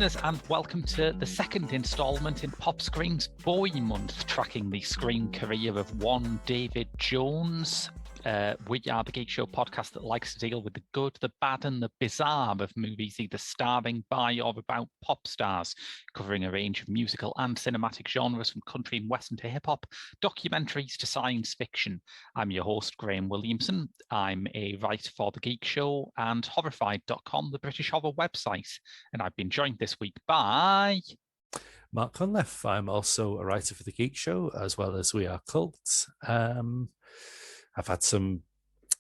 listeners, and welcome to the second instalment in Pop Screen's Bowie month, tracking the screen career of one David Jones. We are the Geek Show podcast that likes to deal with the good, the bad, and the bizarre of movies either starring by or about pop stars, covering a range of musical and cinematic genres from country and western to hip-hop, documentaries to science fiction. I'm your host, Graham Williamson. I'm a writer for The Geek Show and Horrified.com, the British horror website. And I've been joined this week by... Mark Cunliffe. I'm also a writer for The Geek Show, as well as We Are Cult. I've had some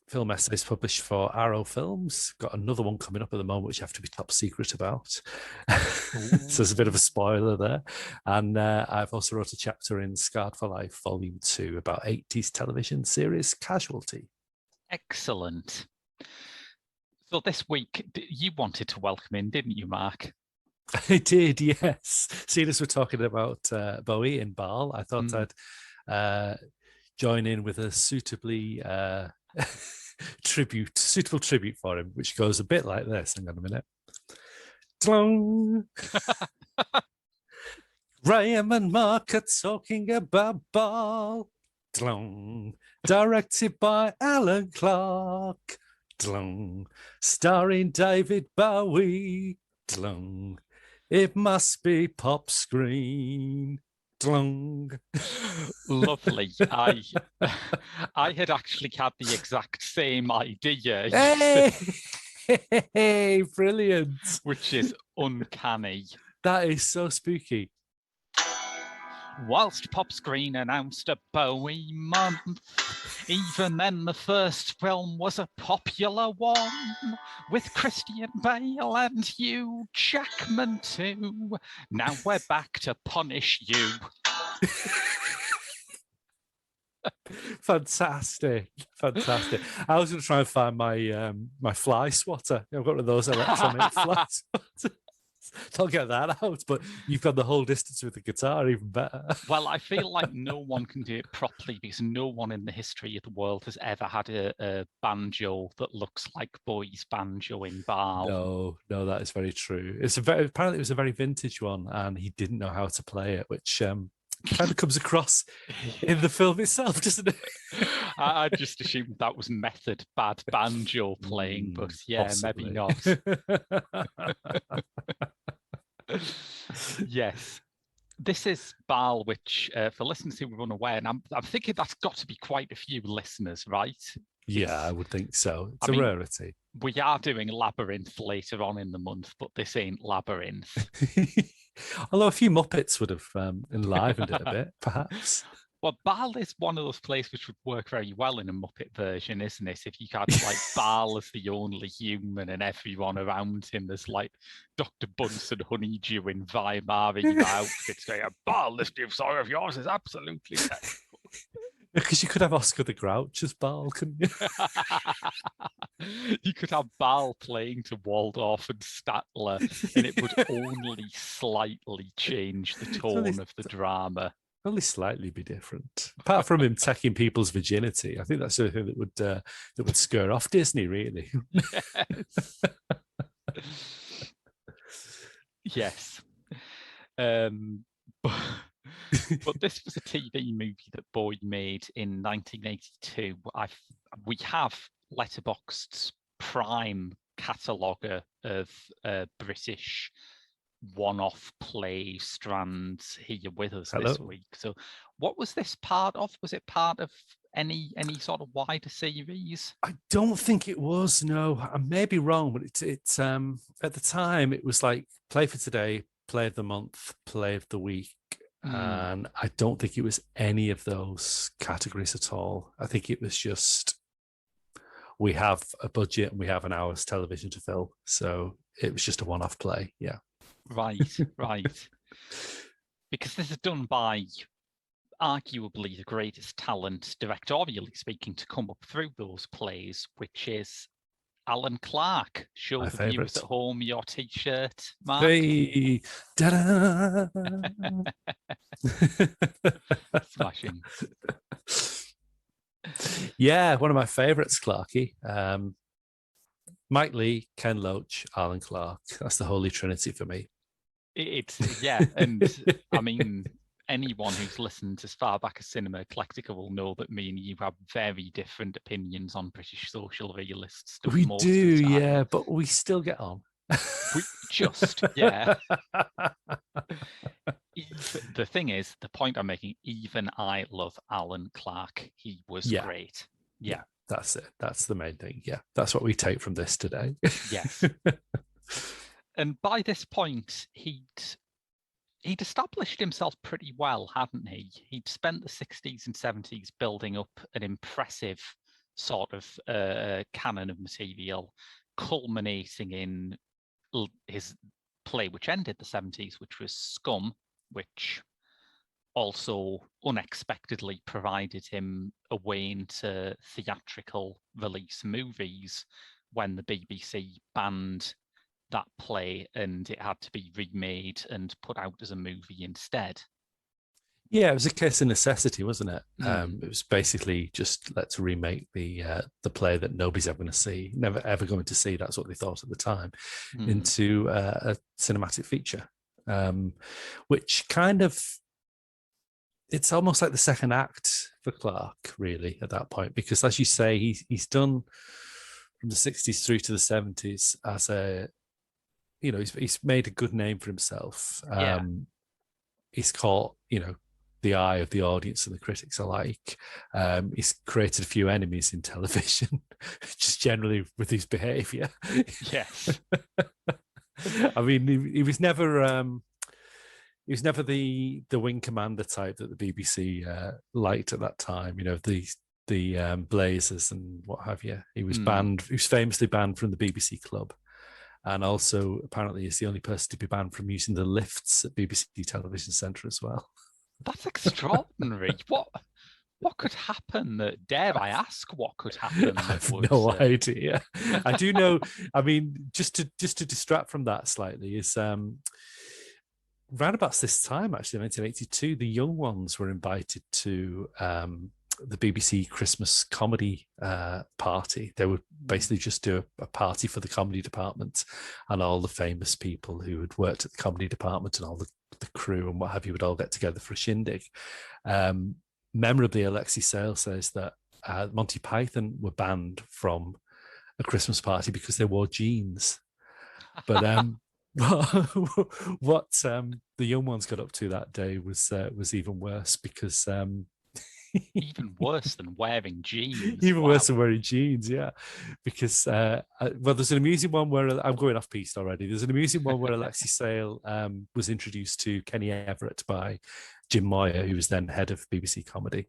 film essays published for Arrow Films. Got another one coming up at the moment, which I have to be top secret about. So there's a bit of a spoiler there. And I've also wrote a chapter in Scarred for Life, Volume 2, about 80s television series Casualty. Excellent. So this week, you wanted to welcome in, didn't you, Mark? I did, yes. Seeing as we're talking about Bowie and Baal, I thought I'd join in with a suitably suitable tribute for him, which goes a bit like this. Hang on a minute. Tlong. Graham and Mark are talking about Baal. Tlong. Directed by Alan Clark. Tlong. Starring David Bowie. Tlong. It must be Pop Screen. Lovely. I had actually had the exact same idea. Hey, brilliant. Which is uncanny. That is so spooky. Whilst Pop Screen announced a Bowie month, even then the first film was a popular one, with Christian Bale and Hugh Jackman too. Now we're back to punish you. Fantastic. I was going to try and find my my fly swatter. I've got one of those electronic fly swatters. I'll get that out, but you've got the whole distance with the guitar, even better. Well, I feel like no one can do it properly because no one in the history of the world has ever had a banjo that looks like Bowie's banjo in Baal. No, that is very true. Apparently it was a very vintage one, and he didn't know how to play it, which kind of comes across in the film itself, doesn't it? I just assumed that was method bad banjo playing, but yeah, possibly. Maybe not. Yes. This is Baal, which for listeners who were unaware, and I'm thinking that's got to be quite a few listeners, right? Yeah, I would think so. It's a rarity. We are doing Labyrinth later on in the month, but this ain't Labyrinth. Although a few Muppets would have enlivened it a bit, perhaps. Well, Baal is one of those plays which would work very well in a Muppet version, isn't it? If you had like Baal as the only human and everyone around him, there's like Dr. Bunsen Honeydew in Weimar outfits going, Baal, this new song of yours is absolutely terrible. Because you could have Oscar the Grouch as Baal, couldn't you? You could have Baal playing to Waldorf and Statler, and it would only slightly change the tone of the drama. Only slightly be different. Apart from him taking people's virginity, I think that's the thing that would scare off Disney, really. Yes. But this was a TV movie that Bowie made in 1982. We have Letterboxd's prime cataloguer of British one-off play strands here with us this week. So what was this part of? Was it part of any sort of wider series? I don't think it was, no. I may be wrong, but it's at the time it was like Play for Today, Play of the Month, Play of the Week. And I don't think it was any of those categories at all. I think it was just, we have a budget and we have an hour's television to fill. So it was just a one-off play. Yeah. Right. Because this is done by arguably the greatest talent, directorially speaking, to come up through those plays, which is Alan Clark. Show the viewers at home your T-shirt, Mark. Hey, da-da. Smashing. Yeah, one of my favourites, Clarky. Mike Leigh, Ken Loach, Alan Clark. That's the holy trinity for me. It's yeah, and I mean, anyone who's listened as far back as Cinema Eclectica will know that me and you have very different opinions on British social realist stuff We most do, of the time. yeah, but we still get on. We just, yeah. The thing is, the point I'm making, even I love Alan Clark. He was Yeah. great. Yeah, that's it. That's the main thing. Yeah, that's what we take from this today. Yes. And by this point, he'd established himself pretty well, hadn't he? He'd spent the 60s and 70s building up an impressive sort of canon of material, culminating in his play which ended the 70s, which was Scum, which also unexpectedly provided him a way into theatrical release movies when the BBC banned that play and it had to be remade and put out as a movie instead. Yeah, it was a case of necessity, wasn't it? Mm. It was basically just let's remake the play that nobody's ever going to see, never ever going to see. That's what they thought at the time, into a cinematic feature, which kind of, it's almost like the second act for Clark, really, at that point, because as you say, he's done from the 60s through to the 70s as a, he's made a good name for himself. Yeah. He's caught, the eye of the audience and the critics alike. He's created a few enemies in television, just generally with his behaviour. Yes. I mean, he was never the wing commander type that the BBC liked at that time. The Blazers and what have you. He was banned. He was famously banned from the BBC Club, and also apparently is the only person to be banned from using the lifts at BBC Television Centre as well. That's extraordinary. What could happen? Dare I ask what could happen? I have no idea. I do know. I mean, just to distract from that slightly is round about this time, actually, 1982, the young ones were invited to the BBC Christmas comedy party. They would basically just do a party for the comedy department, and all the famous people who had worked at the comedy department and all the crew and what have you would all get together for a shindig. Memorably, Alexei Sale says that Monty Python were banned from a Christmas party because they wore jeans. But what the young ones got up to that day was even worse, because even worse than wearing jeans. Even worse than wearing jeans, yeah. Because there's an amusing one where I'm going off piste already. There's an amusing one where Alexei Sale was introduced to Kenny Everett by Jim Moyer, who was then head of BBC Comedy.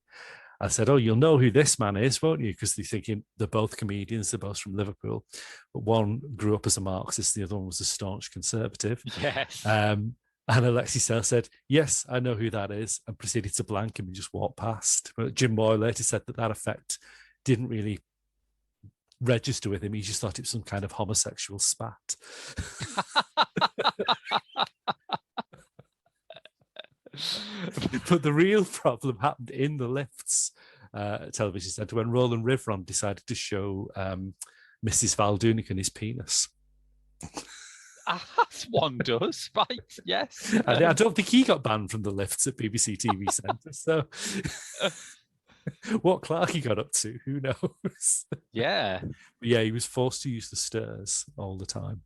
I said, "Oh, you'll know who this man is, won't you?" Because they're thinking they're both comedians, they're both from Liverpool, but one grew up as a Marxist, the other one was a staunch conservative. Yes. And Alexei Sale said, "Yes, I know who that is," and proceeded to blank him and just walk past. But Jim Moore later said that effect didn't really register with him. He just thought it was some kind of homosexual spat. But the real problem happened in the lifts television centre when Roland Rivron decided to show Mrs. Valdoonican his penis. As one does, right? Yes. I don't think he got banned from the lifts at BBC TV Centre. So what Clarky got up to, who knows? Yeah. But yeah, he was forced to use the stairs all the time.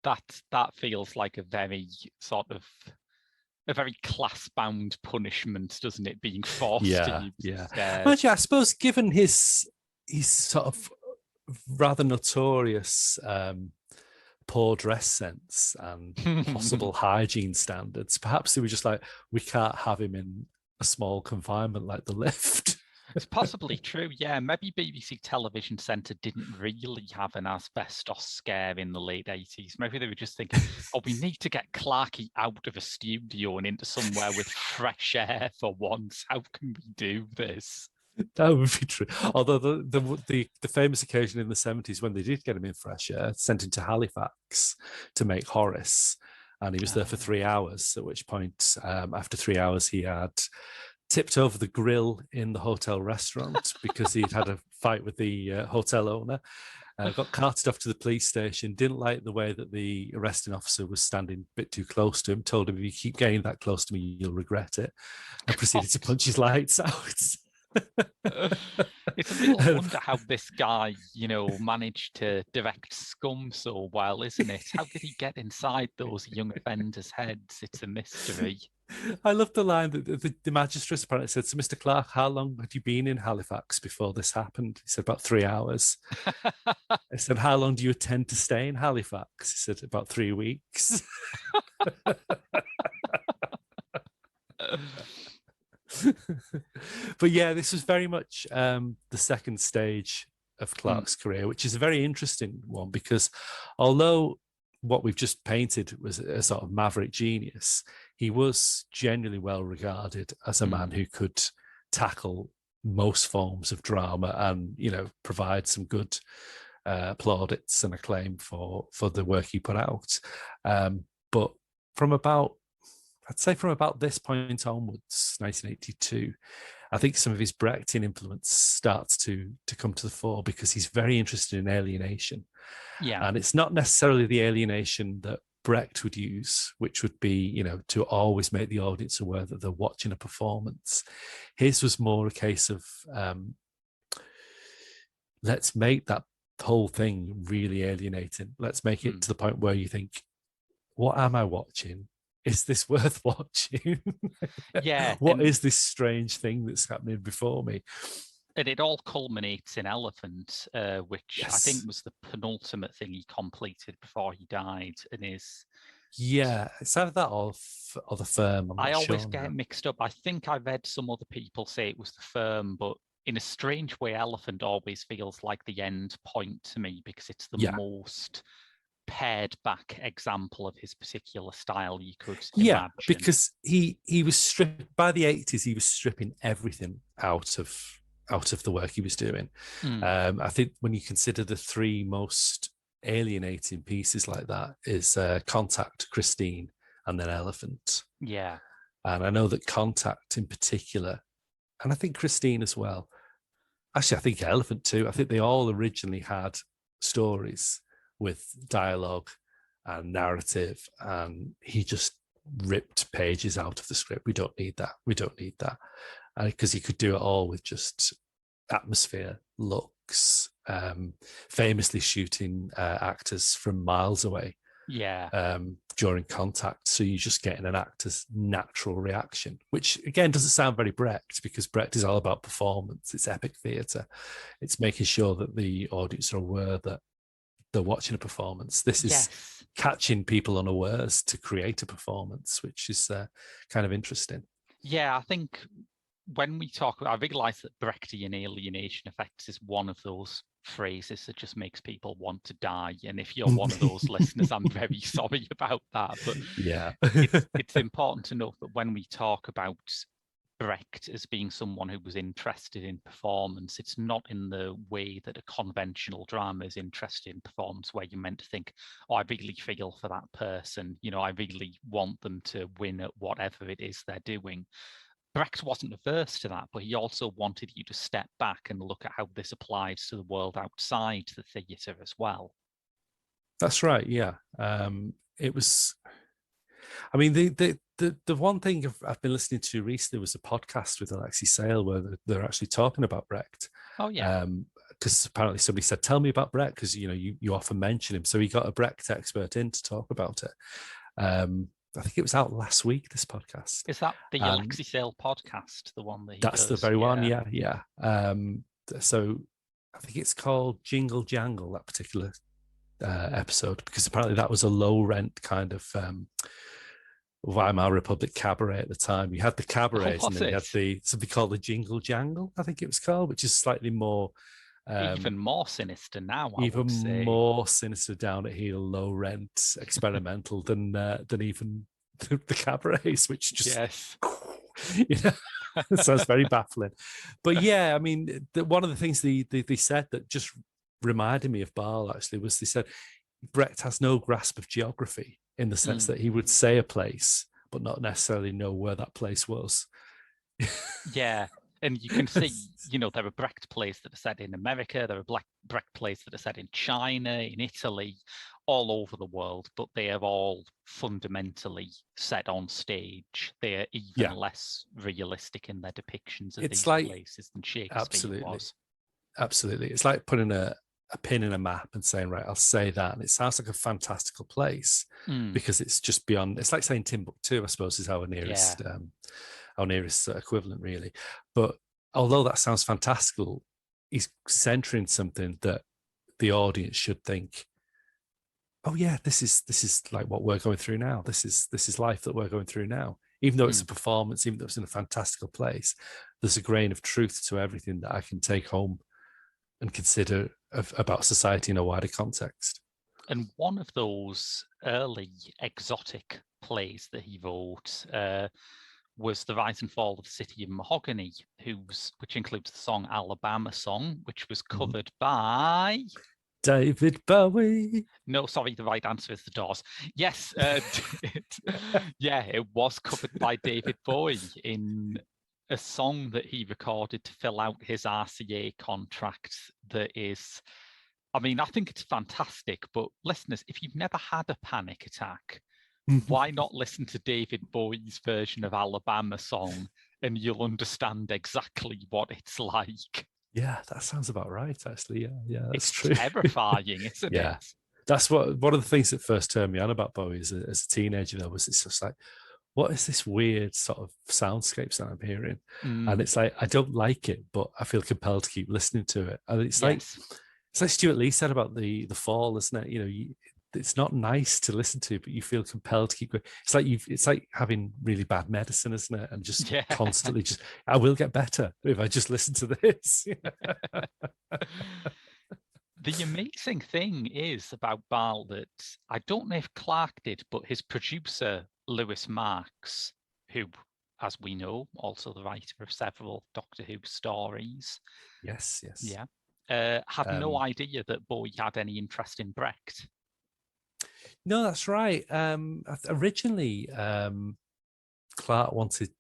That feels like a very class-bound punishment, doesn't it? Being forced to use the stairs. Well, yeah, I suppose given his sort of rather notorious poor dress sense and possible hygiene standards, perhaps they were just like, we can't have him in a small confinement like the lift. It's possibly true, yeah. Maybe BBC Television Centre didn't really have an asbestos scare in the late 80s. Maybe they were just thinking, oh, we need to get Clarky out of a studio and into somewhere with fresh air for once. How can we do this? That would be true. Although the famous occasion in the 70s when they did get him in fresh air, sent him to Halifax to make Horace, and he was there for 3 hours, at which point, after 3 hours, he had tipped over the grill in the hotel restaurant because he'd had a fight with the hotel owner. Got carted off to the police station, didn't like the way that the arresting officer was standing a bit too close to him, told him, if you keep getting that close to me, you'll regret it, and proceeded to punch his lights out. It's a little wonder how this guy, managed to direct Scum so well, isn't it? How did he get inside those young offenders' heads? It's a mystery. I love the line that the magistrate apparently said, so Mr. Clark, how long had you been in Halifax before this happened? He said, about 3 hours. I said, how long do you intend to stay in Halifax? He said, about 3 weeks. But yeah, this was very much the second stage of Clark's career, which is a very interesting one, because although what we've just painted was a sort of maverick genius, he was genuinely well regarded as a man who could tackle most forms of drama and, provide some good plaudits and acclaim for the work he put out. But from about this point onwards, 1982, I think some of his Brechtian influence starts to come to the fore, because he's very interested in alienation. Yeah. And it's not necessarily the alienation that Brecht would use, which would be, to always make the audience aware that they're watching a performance. His was more a case of, let's make that whole thing really alienating. Let's make it to the point where you think, what am I watching? Is this worth watching? Yeah. What is this strange thing that's happening before me? And it all culminates in Elephant, which Yes. I think was the penultimate thing he completed before he died. And it's either that or the Firm. I always get mixed up. I think I read some other people say it was the Firm, but in a strange way, Elephant always feels like the end point to me, because it's the most pared back example of his particular style you could imagine. Because he was stripped by the 80s. He was stripping everything out of the work he was doing. I think when you consider the three most alienating pieces like that is Contact, Christine, and then Elephant. Yeah. And I know that Contact in particular, and I think Christine as well, actually I think Elephant too, I think they all originally had stories with dialogue and narrative, and he just ripped pages out of the script. We don't need that. Because he could do it all with just atmosphere, looks, famously shooting actors from miles away during Contact. So you're just getting an actor's natural reaction, which again doesn't sound very Brecht, because Brecht is all about performance. It's epic theatre. It's making sure that the audience are aware that they're watching a performance. This is catching people unawares to create a performance, which is kind of interesting. Yeah, I think when we talk, I realise that Brechtian alienation effects is one of those phrases that just makes people want to die. And if you're one of those listeners, I'm very sorry about that. But it's important to note that when we talk about Brecht as being someone who was interested in performance, it's not in the way that a conventional drama is interested in performance, where you're meant to think, oh, I really feel for that person. I really want them to win at whatever it is they're doing. Brecht wasn't averse to that, but he also wanted you to step back and look at how this applies to the world outside the theatre as well. That's right, yeah. It was, I mean, the one thing I've been listening to recently was a podcast with Alexei Sayle, where they're actually talking about Brecht. Oh, yeah. Because apparently somebody said, tell me about Brecht, because, you often mention him. So he got a Brecht expert in to talk about it. I think it was out last week, this podcast. Is that the Alexei Sayle podcast, the one that he That's does? the very one, yeah. So I think it's called Jingle Jangle, that particular episode, because apparently that was a low-rent kind of Weimar Republic cabaret at the time. You had the cabarets, and then you had something called the Jingle Jangle, I think it was called, which is slightly more... even more sinister now, even more sinister, down at heel, low rent, experimental than even the cabarets, which just sounds very baffling. But yeah, I mean, one of the things they said that just reminded me of Baal actually was, they said Brecht has no grasp of geography, in the sense that he would say a place but not necessarily know where that place was. Yeah, and you can see, there are Brecht plays that are set in America, there are Brecht plays that are set in China, in Italy, all over the world, but they are all fundamentally set on stage. They are even less realistic in their depictions of these places than Shakespeare was. Absolutely. It's like putting a pin in a map and saying, right, I'll say that. And it sounds like a fantastical place because it's just beyond, it's like saying Timbuktu, I suppose, is our nearest equivalent, really. But although that sounds fantastical, he's centering something that the audience should think, oh yeah, this is like what we're going through now. This is life that we're going through now. Even though it's a performance, even though it's in a fantastical place, there's a grain of truth to everything that I can take home and consider about society in a wider context. And one of those early exotic plays that he wrote was The Rise and Fall of the City of Mahogany, which includes the song Alabama Song, which was covered by... David Bowie. No, sorry, the right answer is The Doors. Yes, it was covered by David Bowie in a song that he recorded to fill out his RCA contract that is... I mean, I think it's fantastic, but listeners, if you've never had a panic attack, why not listen to David Bowie's version of Alabama Song and you'll understand exactly what it's like. Yeah, that sounds about right, actually. Yeah, that's it's true. Terrifying, isn't it? That's one of the things that first turned me on about Bowie as a teenager, though, was it's just like, what is this weird sort of soundscapes that I'm hearing? And it's like, I don't like it, but I feel compelled to keep listening to it. And it's like Stuart Lee said about the fall, isn't it? It's not nice to listen to, but you feel compelled to keep going. It's like having really bad medicine, isn't it? And just constantly I will get better if I just listen to this. The amazing thing is about Baal that I don't know if Clark did, but his producer, Lewis Marks, who, as we know, also the writer of several Doctor Who stories. Yes. Yeah. Had no idea that Bowie had any interest in Brecht. No, that's right. Originally, Clark wanted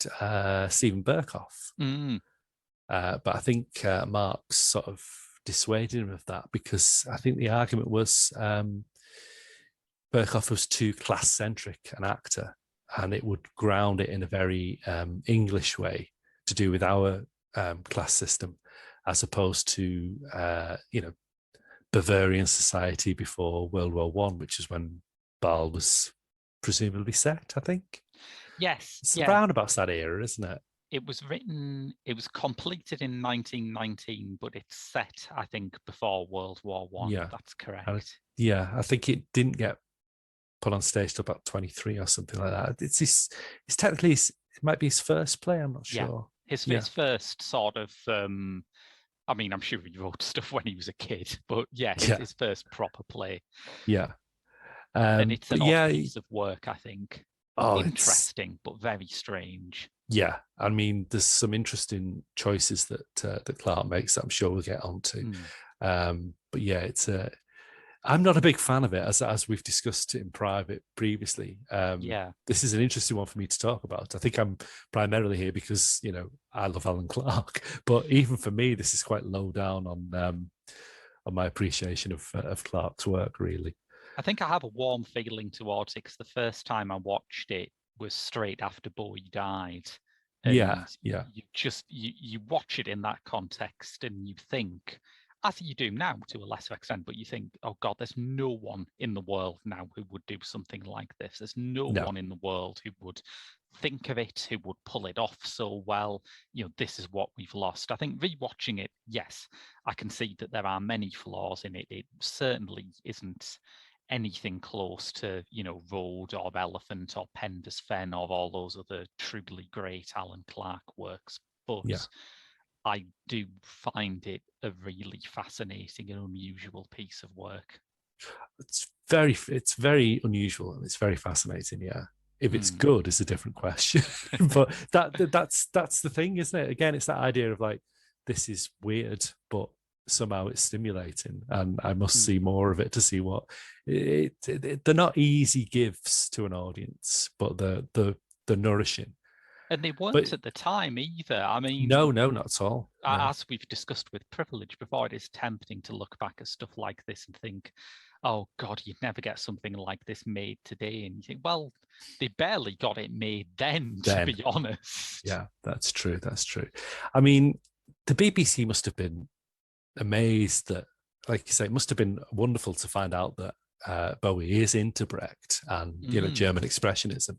Stephen Berkoff, but I think Marx sort of dissuaded him of that because I think the argument was Berkoff was too class-centric an actor, and it would ground it in a very English way to do with our class system, as opposed to Bavarian society before World War One, which is when Baal was presumably set, I think. Yes. It's around about that era, isn't it? It was completed in 1919, but it's set, I think, before World War One. Yeah. That's correct. I think it didn't get put on stage till about 23 or something like that. It's technically, it might be his first play, I'm not sure. His first sort of... I mean, I'm sure he wrote stuff when he was a kid, but his first proper play. Yeah. And it's an odd piece of work, I think. Oh, interesting, but very strange. Yeah. I mean, there's some interesting choices that Clark makes that I'm sure we'll get onto. But yeah, I'm not a big fan of it, as we've discussed in private previously. This is an interesting one for me to talk about. I think I'm primarily here because, I love Alan Clark, but even for me, this is quite low down on my appreciation of Clark's work, really. I think I have a warm feeling towards it because the first time I watched it was straight after Bowie died. And you watch it in that context and you think, as you do now to a lesser extent, but you think, oh God, there's no one in the world now who would do something like this. There's no one in the world who would think of it, who would pull it off so well. This is what we've lost. I think rewatching it, yes, I can see that there are many flaws in it. It certainly isn't anything close to, Road or Elephant or Pender's Fen or all those other truly great Alan Clark works. But I do find it a really fascinating and unusual piece of work. It's very unusual and it's very fascinating. Yeah, if it's good, is a different question. But that's the thing, isn't it? Again, it's that idea of like, this is weird, but somehow it's stimulating, and I must see more of it to see what they're not easy gifts to an audience, but they're nourishing. And they But weren't at the time either. I mean, no, not at all. No. as we've discussed with Privilege before, it is tempting to look back at stuff like this and think, oh God, you'd never get something like this made today. And you think, well, they barely got it made then, to be honest. Yeah, that's true. That's true. I mean, the BBC must have been amazed that, like you say, it must have been wonderful to find out that Bowie is into Brecht and German expressionism,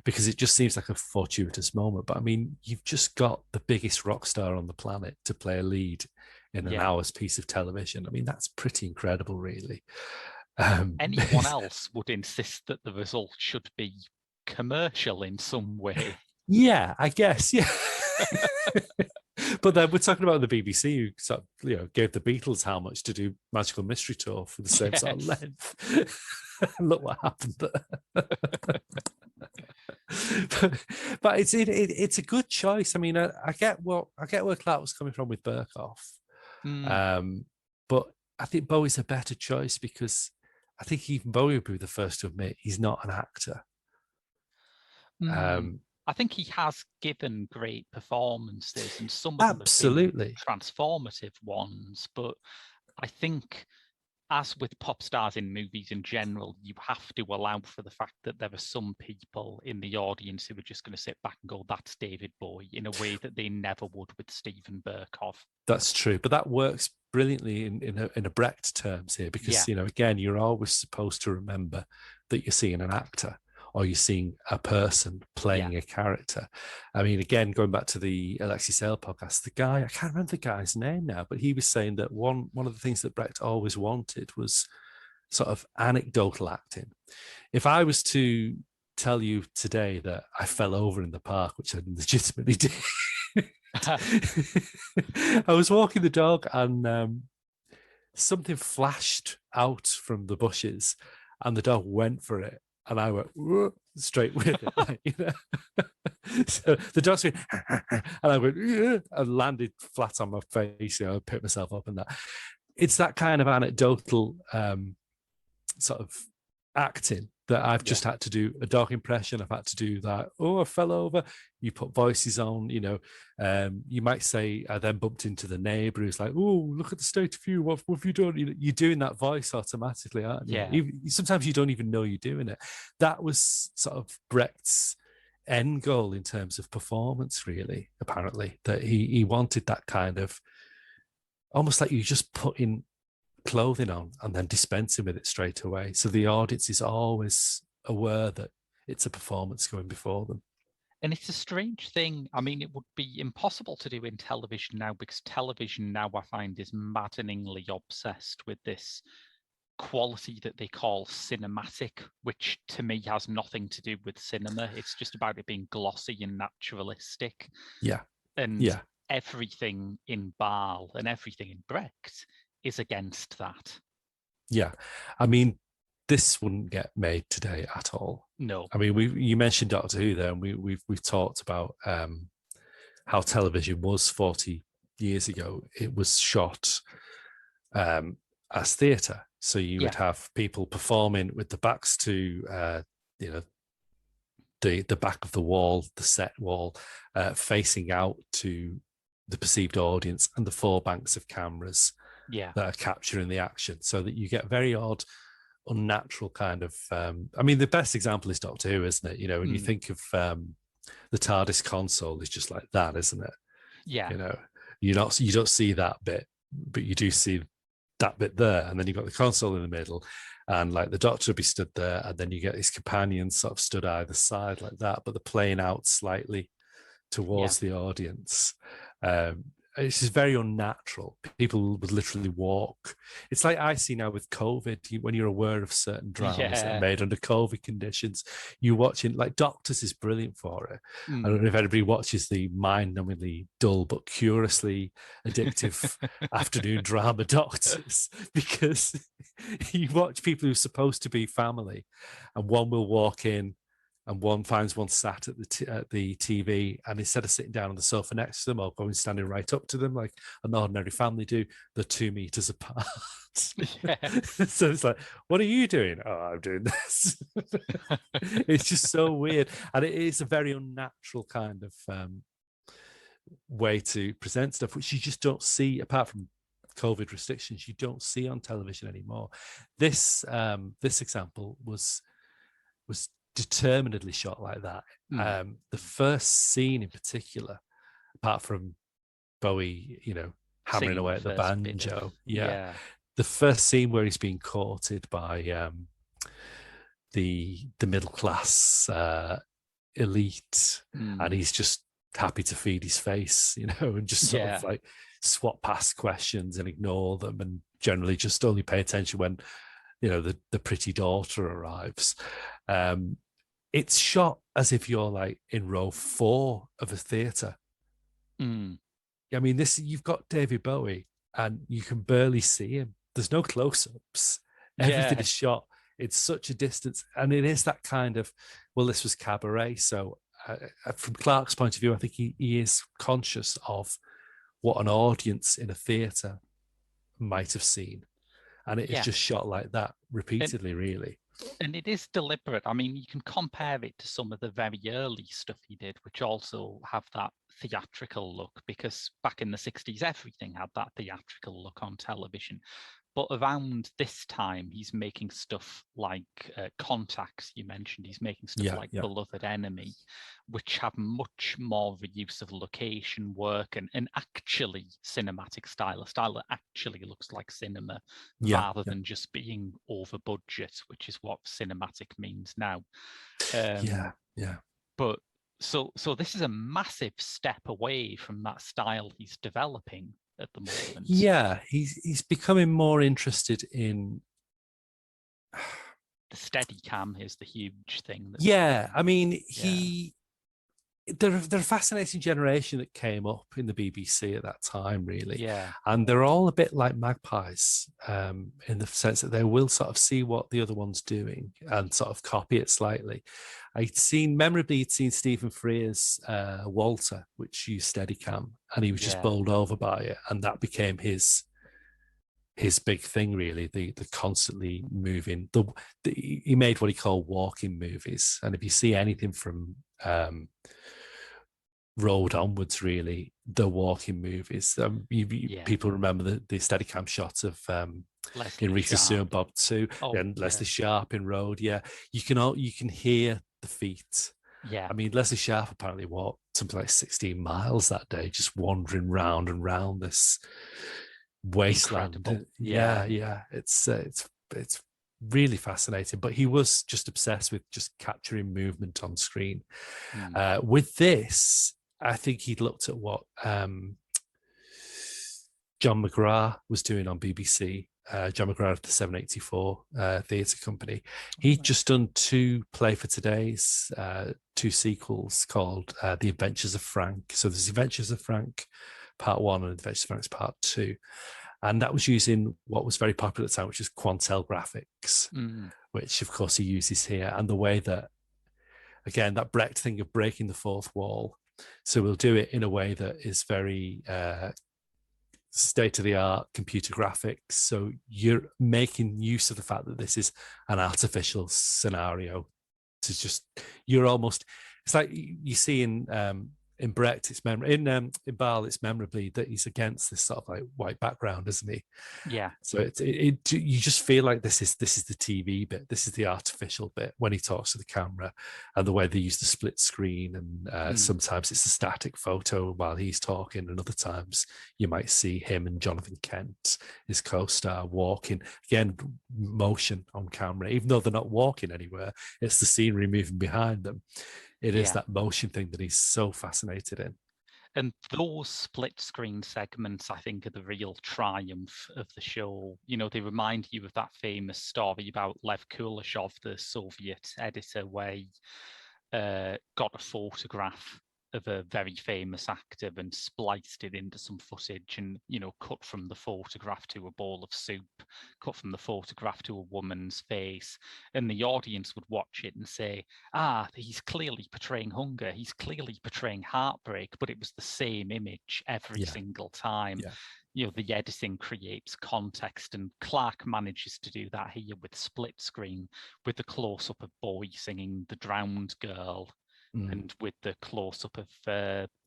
because it just seems like a fortuitous moment. But I mean, you've just got the biggest rock star on the planet to play a lead in an hour's piece of television. I mean, that's pretty incredible, really. Anyone else would insist that the result should be commercial in some way. Yeah, I guess. Yeah. But then we're talking about the BBC, who sort of, gave the Beatles how much to do Magical Mystery Tour for the same sort of length. Look what happened there. but it's a good choice. I mean, I get where Clark was coming from with Berkoff, but I think Bowie's a better choice, because I think even Bowie would be the first to admit he's not an actor. I think he has given great performances, and some of them have been transformative ones. But I think, as with pop stars in movies in general, you have to allow for the fact that there are some people in the audience who are just going to sit back and go, that's David Bowie, in a way that they never would with Steven Berkoff. That's true. But that works brilliantly in a Brecht terms here, because, again, you're always supposed to remember that you're seeing an actor, or you're seeing a person playing a character. I mean, again, going back to the Alexi Sale podcast, the guy, I can't remember the guy's name now, but he was saying that one of the things that Brecht always wanted was sort of anecdotal acting. If I was to tell you today that I fell over in the park, which I legitimately did, I was walking the dog and something flashed out from the bushes and the dog went for it. And I went straight with it. So the dog's went, and I went, and landed flat on my face. Picked myself up, and that. It's that kind of anecdotal sort of acting that I've just had to do a dog impression. I've had to do that. Oh, I fell over. You put voices on, you might say, I then bumped into the neighbor who's like, oh, look at the state of you. What have you done? You're doing that voice automatically, aren't you? Yeah. Sometimes you don't even know you're doing it. That was sort of Brecht's end goal in terms of performance, really, apparently, that he wanted that kind of, almost like you just put in clothing on and then dispensing with it straight away. So the audience is always aware that it's a performance going before them. And it's a strange thing. I mean, it would be impossible to do in television now, because television now, I find, is maddeningly obsessed with this quality that they call cinematic, which to me has nothing to do with cinema. It's just about it being glossy and naturalistic. Yeah. And everything in Baal and everything in Brecht is against that. Yeah. I mean, this wouldn't get made today at all. No. I mean, you mentioned Doctor Who there, and we've talked about how television was 40 years ago. It was shot as theatre. So you would have people performing with the backs to the back of the wall, the set wall, facing out to the perceived audience, and the four banks of cameras that are capturing the action, so that you get very odd, unnatural kind of I mean, the best example is Doctor Who, isn't it? When you think of the TARDIS console, is just like that, isn't it? You don't see that bit, but you do see that bit there, and then you've got the console in the middle, and like the Doctor would be stood there, and then you get his companions sort of stood either side like that, but they're playing out slightly towards the audience. It's just very unnatural. People would literally walk. It's like I see now with COVID, when you're aware of certain dramas that are made under COVID conditions, you watching, like Doctors is brilliant for it. I don't know if anybody watches the mind-numbingly dull but curiously addictive afternoon drama Doctors, because you watch people who are supposed to be family, and one will walk in and one finds one sat at the TV, and instead of sitting down on the sofa next to them or going standing right up to them like an ordinary family do, they're 2 meters apart. Yeah. So it's like, what are you doing? Oh, I'm doing this. It's just so weird, and it is a very unnatural kind of way to present stuff, which you just don't see apart from COVID restrictions. You don't see on television anymore. This example was determinedly shot like that. The first scene in particular, apart from Bowie, hammering Singing away the at the first bit banjo, of- yeah. the first scene where he's being courted by the middle class elite, and he's just happy to feed his face, and just sort of like swat past questions and ignore them, and generally just only pay attention when the pretty daughter arrives. It's shot as if you're like in row 4 of a theatre. I mean, you've got David Bowie, and you can barely see him. There's no close-ups. Everything is shot in such a distance, and it is that kind of, well, this was cabaret. So from Clark's point of view, I think he is conscious of what an audience in a theatre might have seen. And it is just shot like that repeatedly, really. And it is deliberate. I mean, you can compare it to some of the very early stuff he did, which also have that theatrical look, because back in the 60s, everything had that theatrical look on television. But around this time, he's making stuff like Contacts, you mentioned. He's making stuff like Beloved Enemy, which have much more of a use of location work and actually cinematic style, a style that actually looks like cinema rather than just being over budget, which is what cinematic means now. But so this is a massive step away from that style he's developing at the moment. Yeah, he's becoming more interested in the steady cam is the huge thing. I mean, they're a fascinating generation that came up in the BBC at that time, really. Yeah. And they're all a bit like magpies in the sense that they will sort of see what the other one's doing and sort of copy it slightly. I'd seen Stephen Frears' Walter, which used Steadicam, and he was just bowled over by it. And that became his big thing, really, the constantly moving. He made what he called walking movies. And if you see anything from Road onwards, really, the walking movies. People remember the Steadicam shots of in Rita Sue and Bob 2 and Leslie Sharp in Road. Yeah, you can hear the feet. Yeah, I mean, Leslie Sharp apparently walked something like 16 miles that day, just wandering round and round this wasteland. Incredible. Yeah. It's really fascinating, but he was just obsessed with just capturing movement on screen. With this, I think he'd looked at what John McGrath was doing on BBC. John McGrath of the 784 Theatre Company. He'd just done 2 Play for Today's, 2 sequels called The Adventures of Frank. So there's Adventures of Frank Part 1 and Adventures of Frank's Part 2. And that was using what was very popular at the time, which is Quantel graphics, which, of course, he uses here. And the way that, again, that Brecht thing of breaking the fourth wall. So we'll do it in a way that is very state-of-the-art computer graphics. So you're making use of the fact that this is an artificial scenario to just, it's like you see in Brecht, it's in Baal, it's memorably that he's against this sort of like white background, isn't he? Yeah. So you just feel like this is the TV bit, this is the artificial bit when he talks to the camera, and the way they use the split screen, and sometimes it's a static photo while he's talking, and other times you might see him and Jonathan Kent, his co-star, walking, again, motion on camera, even though they're not walking anywhere, it's the scenery moving behind them. It is that motion thing that he's so fascinated in. And those split screen segments, I think, are the real triumph of the show. They remind you of that famous story about Lev Kuleshov, the Soviet editor, where he got a photograph of a very famous actor and spliced it into some footage and, cut from the photograph to a bowl of soup, cut from the photograph to a woman's face. And the audience would watch it and say, he's clearly portraying hunger. He's clearly portraying heartbreak, but it was the same image every single time. Yeah. The editing creates context, and Clark manages to do that here with split screen, with the close-up of Bowie singing The Drowned Girl, and with the close-up of,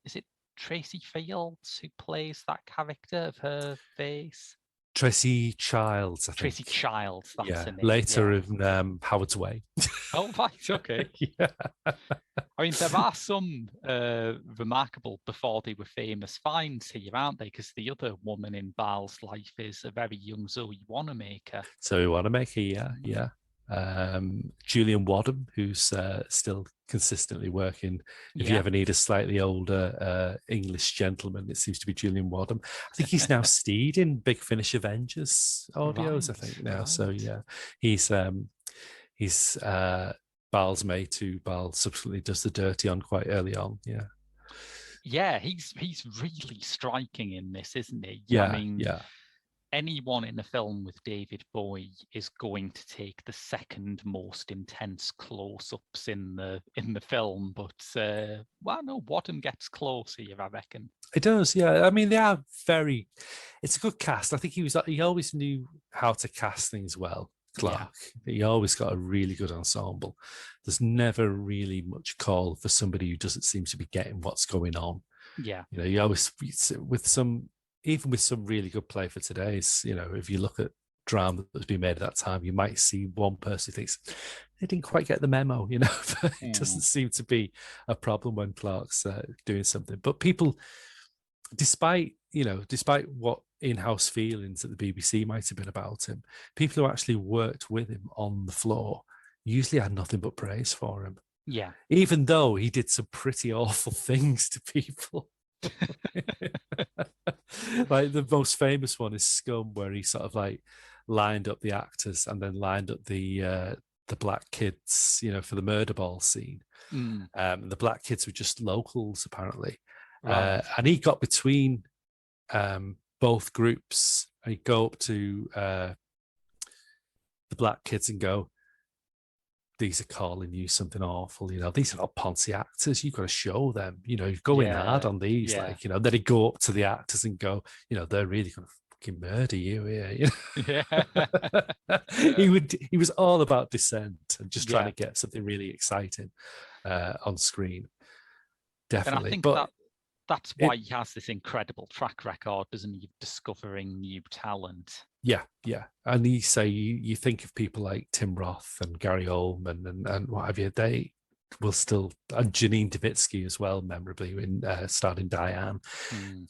is it Tracy Fields who plays that character of her face? Tracy Childs, I think. Tracy Childs, that's her name. Later in Howard's Way. Oh, right, okay. Yeah. I mean, there are some remarkable before they were famous finds here, aren't they? Because the other woman in Baal's life is a very young Zoe Wanamaker. Zoe Wanamaker, yeah. Julian Wadham, who's still consistently working. If you ever need a slightly older English gentleman, it seems to be Julian Wadham. I think he's now Steed in Big Finish Avengers audios, I think now. Right. So yeah, he's Baal's mate who Baal subsequently does the dirty on quite early on. Yeah, he's really striking in this, isn't he? Yeah, anyone in a film with David Bowie is going to take the second most intense close-ups in the film, but Wadham gets close here, I reckon. It does, yeah. I mean, they are it's a good cast. I think he always knew how to cast things well, Clark. Yeah. He always got a really good ensemble. There's never really much call for somebody who doesn't seem to be getting what's going on. Yeah. You always, even with some really good play for today's, if you look at drama that's been made at that time, you might see one person who thinks they didn't quite get the memo, but it doesn't seem to be a problem when Clark's doing something. But people, despite what in-house feelings that the BBC might have been about him, people who actually worked with him on the floor usually had nothing but praise for him. Yeah. Even though he did some pretty awful things to people. Like the most famous one is Scum, where he sort of like lined up the actors and then lined up the black kids, for the murder ball scene. The black kids were just locals apparently. Right. And he got between both groups, and he'd go up to the black kids and go, "These are calling you something awful, these are not Ponzi actors, you've got to show them, you're going hard on these." Then he'd go up to the actors and go, "They're really going to fucking murder you here." He was all about dissent and just trying to get something really exciting on screen. Definitely. And I think that's why he has this incredible track record, doesn't he, of discovering new talent. Yeah. And you think of people like Tim Roth and Gary Oldman and what have you, they will still, and Janine Duvitsky as well, memorably starring Diane,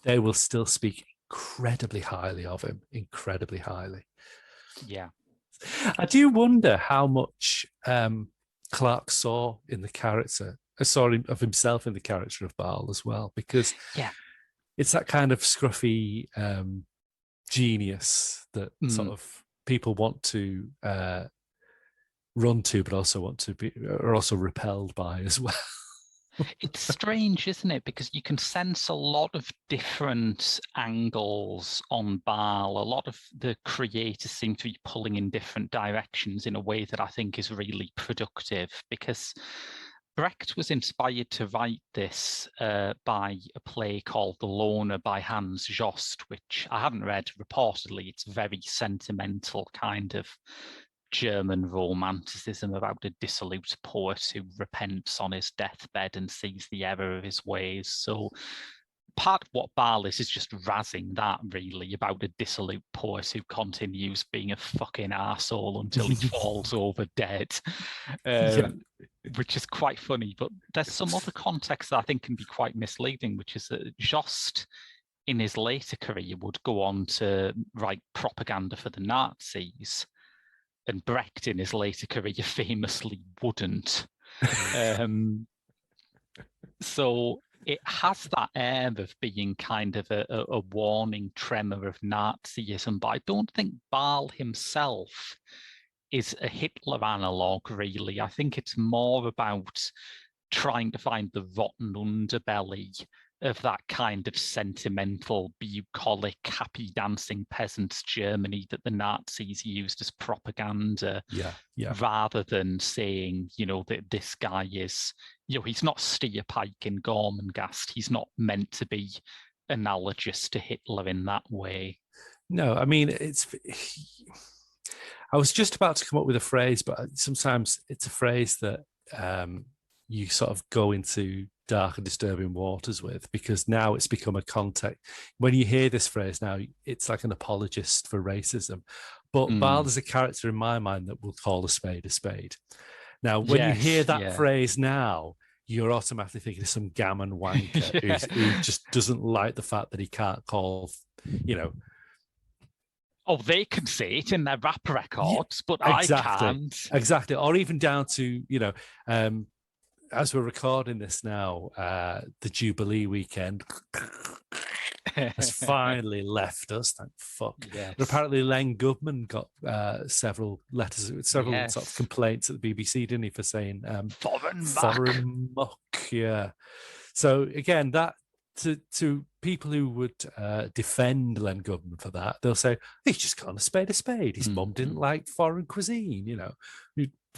they will still speak incredibly highly of him, incredibly highly. Yeah. I do wonder how much Clark saw in the character, of himself in the character of Baal as well, because it's that kind of scruffy genius that sort of people want to run to, but also are also repelled by as well. It's strange, isn't it? Because you can sense a lot of different angles on Baal. A lot of the creators seem to be pulling in different directions in a way that I think is really productive, because Brecht was inspired to write this by a play called The Loner by Hans Jost, which I haven't read. Reportedly, it's very sentimental kind of German romanticism about a dissolute poet who repents on his deathbed and sees the error of his ways. So part of what Baal is just razzing that, really, about a dissolute poet who continues being a fucking arsehole until he falls over dead, which is quite funny. But there's some other context that I think can be quite misleading, which is that Jost, in his later career, would go on to write propaganda for the Nazis, and Brecht, in his later career, famously wouldn't. So it has that air of being kind of a warning tremor of Nazism, but I don't think Baal himself is a Hitler analog, really. I think it's more about trying to find the rotten underbelly of that kind of sentimental, bucolic, happy dancing peasants Germany that the Nazis used as propaganda, rather than saying, that this guy is, he's not Steerpike in Gormenghast. He's not meant to be analogous to Hitler in that way. No, I mean, I was just about to come up with a phrase, but sometimes it's a phrase that you sort of go into dark and disturbing waters with, because now it's become a context. When you hear this phrase now, it's like an apologist for racism. But Baal is a character in my mind that will call a spade a spade. Now, when you hear that phrase now, you're automatically thinking of some gammon wanker who just doesn't like the fact that he can't call, Oh, they can say it in their rap records, but exactly, I can't. Exactly. Or even down to, as we're recording this now, the Jubilee weekend has finally left us, thank fuck. Yes. But apparently Len Goodman got several letters, several sort of complaints at the BBC, didn't he, for saying foreign muck. Yeah. So again, that to people who would defend Len Goodman for that, they'll say he's just calling a spade a spade. His mum didn't like foreign cuisine,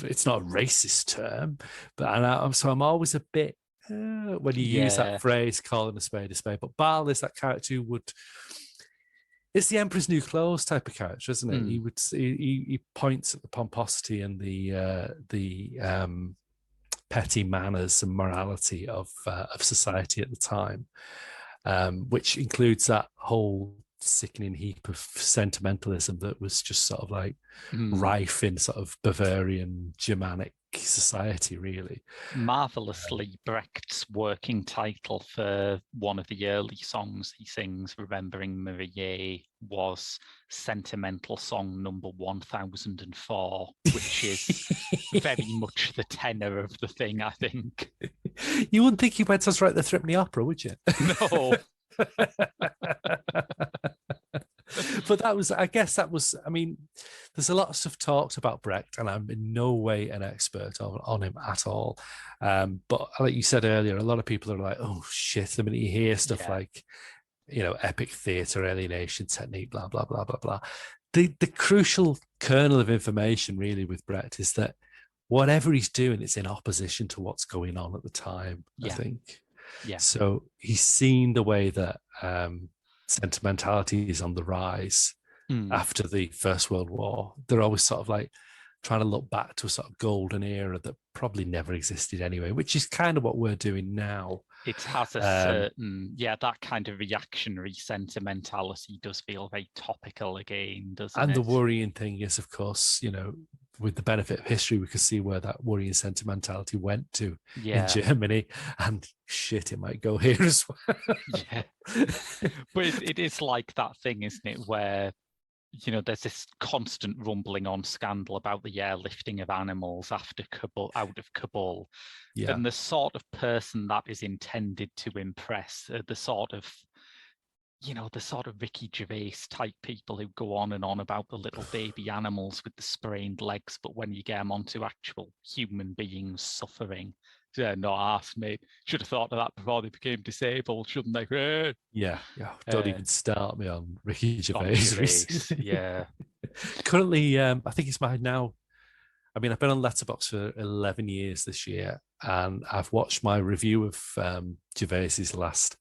it's not a racist term. But so I'm always a bit when you use that phrase, calling a spade a spade. But Baal is that character who would. It's the Emperor's New Clothes type of character, isn't it? He points at the pomposity and the petty manners and morality of society at the time, which includes that whole sickening heap of sentimentalism that was just sort of like rife in sort of Bavarian Germanic society, really. Marvelously, Brecht's working title for one of the early songs he sings, Remembering Marie, was Sentimental Song Number 1004, which is very much the tenor of the thing, I think. You wouldn't think he went to write the Threepenny Opera, would you? No. But I mean, there's a lot of stuff talked about Brecht, and I'm in no way an expert on him at all. But like you said earlier, a lot of people are like, oh shit, the minute you hear stuff like, epic theatre, alienation technique, blah, blah, blah, blah, blah. The crucial kernel of information really with Brecht is that whatever he's doing, it's in opposition to what's going on at the time, I think. Yeah. So he's seen the way that sentimentality is on the rise after the First World War. They're always sort of like trying to look back to a sort of golden era that probably never existed anyway, which is kind of what we're doing now. It has a certain, that kind of reactionary sentimentality does feel very topical again, doesn't it? And the worrying thing is, of course, with the benefit of history, we can see where that worrying sentimentality went to in Germany, and shit, it might go here as well. But it is like that thing, isn't it, where there's this constant rumbling on scandal about the airlifting of animals out of Kabul. Yeah. And the sort of person that is intended to impress, the sort of Ricky Gervais type people who go on and on about the little baby animals with the sprained legs, but when you get them onto actual human beings suffering, no arse, mate. Should have thought of that before they became disabled, shouldn't they? Yeah. Don't even start me on Ricky Gervais. Yeah. Currently, I think it's mine now. I mean, I've been on Letterboxd for 11 years this year, and I've watched my review of Gervais's last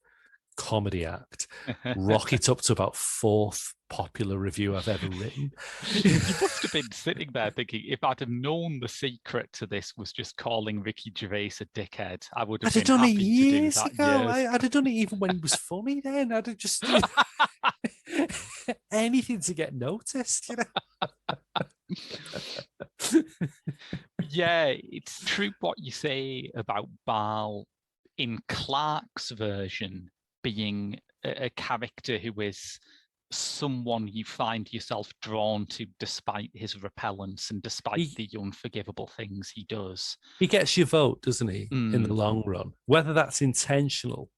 comedy act rocket up to about fourth popular review I've ever written. You must have been sitting there thinking, if I'd have known the secret to this was just calling Ricky Gervais a dickhead, I would have been happy to do that. I'd have done it even when he was funny then. I'd have just anything to get noticed, Yeah, it's true what you say about Baal in Clark's version being a character who is someone you find yourself drawn to despite his repellence and despite the unforgivable things he does. He gets your vote, doesn't he, in the long run? Whether that's intentional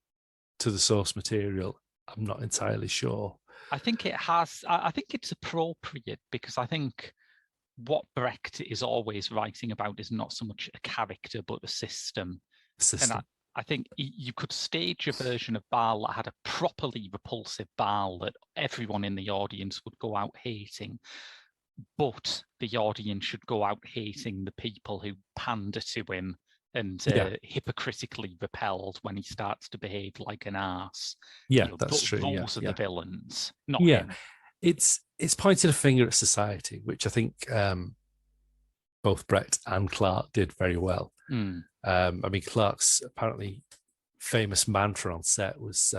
to the source material, I'm not entirely sure. I think it has. I think it's appropriate, because I think what Brecht is always writing about is not so much a character but a system. assistant. I think you could stage a version of Baal that had a properly repulsive Baal that everyone in the audience would go out hating, but the audience should go out hating the people who pander to him and hypocritically repelled when he starts to behave like an arse. Yeah, that's true. Those are the villains, not yeah. him. It's pointed a finger at society, which I think both Brecht and Clarke did very well. I mean, Clarke's apparently famous mantra on set was,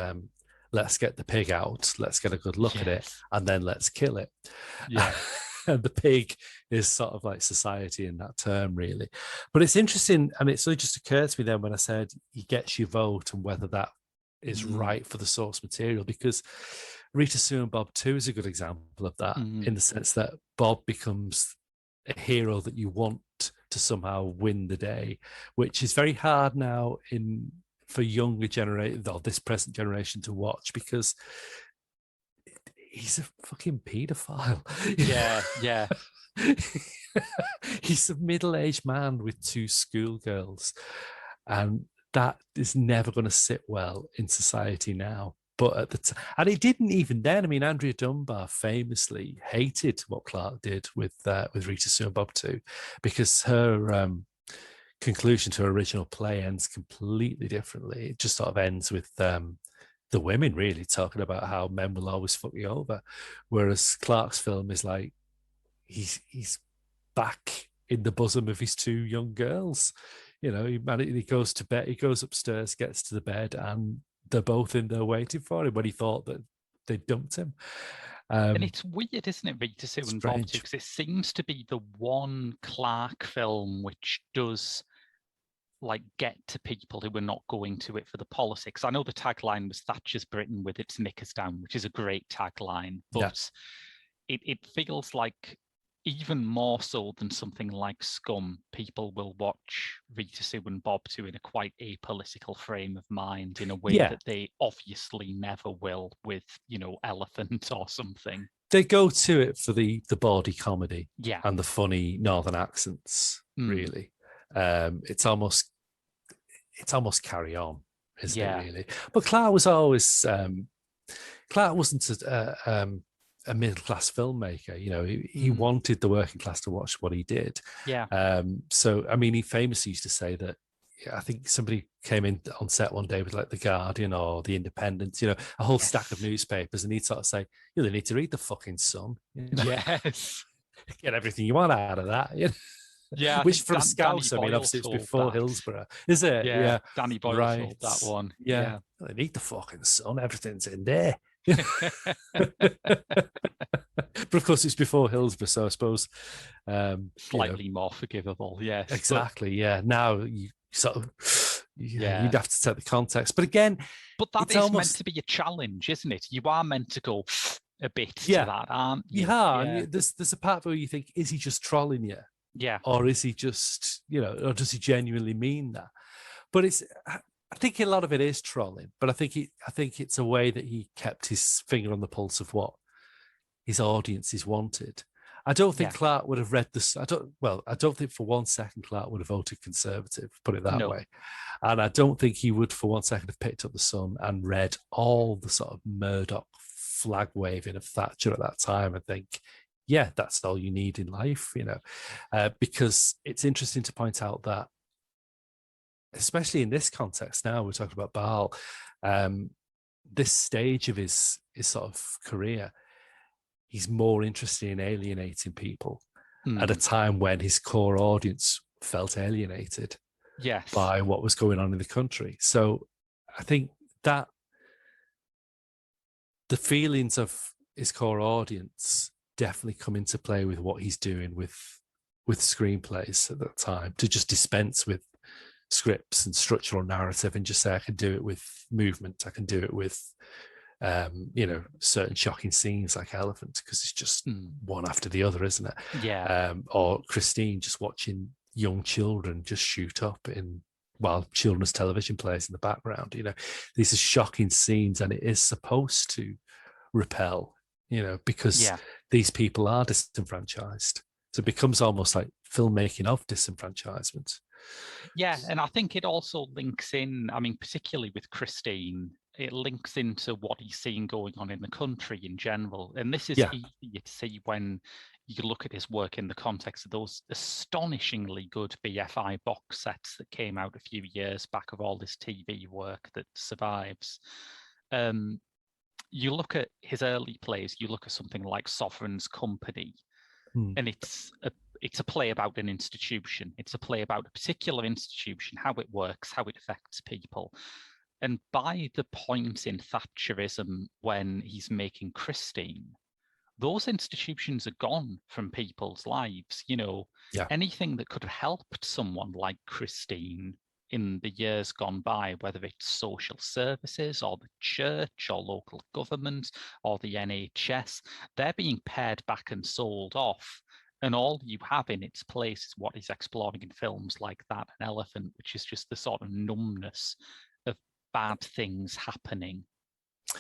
let's get the pig out, let's get a good look at it, and then let's kill it. Yeah. And the pig is sort of like society in that term, really. But it's interesting, and it sort of just occurred to me then when I said he gets your vote and whether that is right for the source material, because Rita Sue and Bob 2 is a good example of that, in the sense that Bob becomes a hero that you want to somehow win the day, which is very hard now for younger generation, or this present generation, to watch, because he's a fucking paedophile. Yeah. He's a middle-aged man with 2 schoolgirls, and that is never going to sit well in society now. But at the time, and it didn't even then. I mean, Andrea Dunbar famously hated what Clarke did with Rita Sue and Bob 2, because her conclusion to her original play ends completely differently. It just sort of ends with the women really talking about how men will always fuck you over, whereas Clarke's film is like he's back in the bosom of his 2 young girls. You know, he goes to bed, he goes upstairs, gets to the bed, and they're both in there waiting for him when he thought that they dumped him. And it's weird, isn't it, Rita Sue and Bob 2? Because it seems to be the one Clarke film which does like get to people who were not going to it for the politics. I know the tagline was Thatcher's Britain with its knickers down, which is a great tagline, but it feels like even more so than something like Scum, people will watch Rita Sue and Bob 2 in a quite apolitical frame of mind, in a way that they obviously never will with, you know, Elephant or something. They go to it for the bawdy comedy and the funny northern accents, really. It's almost Carry On, isn't it, really? But Clarke was always Clarke wasn't a middle-class filmmaker. You know, he wanted the working class to watch what he did. So, I mean, he famously used to say that, I think somebody came in on set one day with like The Guardian or The Independent, you know, a whole stack of newspapers, and he'd sort of say, you really need to read the fucking Sun. You know? Get everything you want out of that, you know? Yeah, which from Scouse, I mean, obviously it's before Hillsborough, is it? Yeah, Danny Boyle told that one. Yeah, they need the fucking Sun. Everything's in there. But of course, it's before Hillsborough, so I suppose slightly more forgivable. Yes, exactly. Now you sort of you'd have to take the context, but again, that is meant to be a challenge, isn't it? You are meant to go a bit to that, aren't you? And there's a part where you think, is he just trolling you? Yeah. Or is he just, you know, or does he genuinely mean that? But I think a lot of it is trolling, but I think it's a way that he kept his finger on the pulse of what his audiences wanted. I don't think Clarke would have read this. I don't think for one second Clarke would have voted Conservative, put it that way. And I don't think he would for one second have picked up the Sun and read all the sort of Murdoch flag waving of Thatcher at that time and think, yeah, that's all you need in life, you know, because it's interesting to point out that, especially in this context now, we're talking about Baal, this stage of his sort of career, he's more interested in alienating people at a time when his core audience felt alienated by what was going on in the country. So I think that the feelings of his core audience definitely come into play with what he's doing with screenplays at that time, to just dispense with scripts and structural narrative and just say, I can do it with movement, I can do it with you know, certain shocking scenes like Elephant, because it's just one after the other, isn't it? Or Christine, just watching young children just shoot up while children's television plays in the background. You know, these are shocking scenes, and it is supposed to repel, you know, because these people are disenfranchised. So it becomes almost like filmmaking of disenfranchisement. Yeah, and I think it also links in, I mean, particularly with Christine, it links into what he's seeing going on in the country in general. And this is Yeah. easier to see when you look at his work in the context of those astonishingly good BFI box sets that came out a few years back of all this TV work that survives. You look at his early plays, you look at something like Sovereign's Company, and it's a play about an institution. It's a play about a particular institution, how it works, how it affects people. And by the point in Thatcherism when he's making Christine, those institutions are gone from people's lives. You know, anything that could have helped someone like Christine in the years gone by, whether it's social services or the church or local government or the NHS, they're being pared back and sold off. And all you have in its place is what he's exploring in films like That and Elephant, which is just the sort of numbness of bad things happening.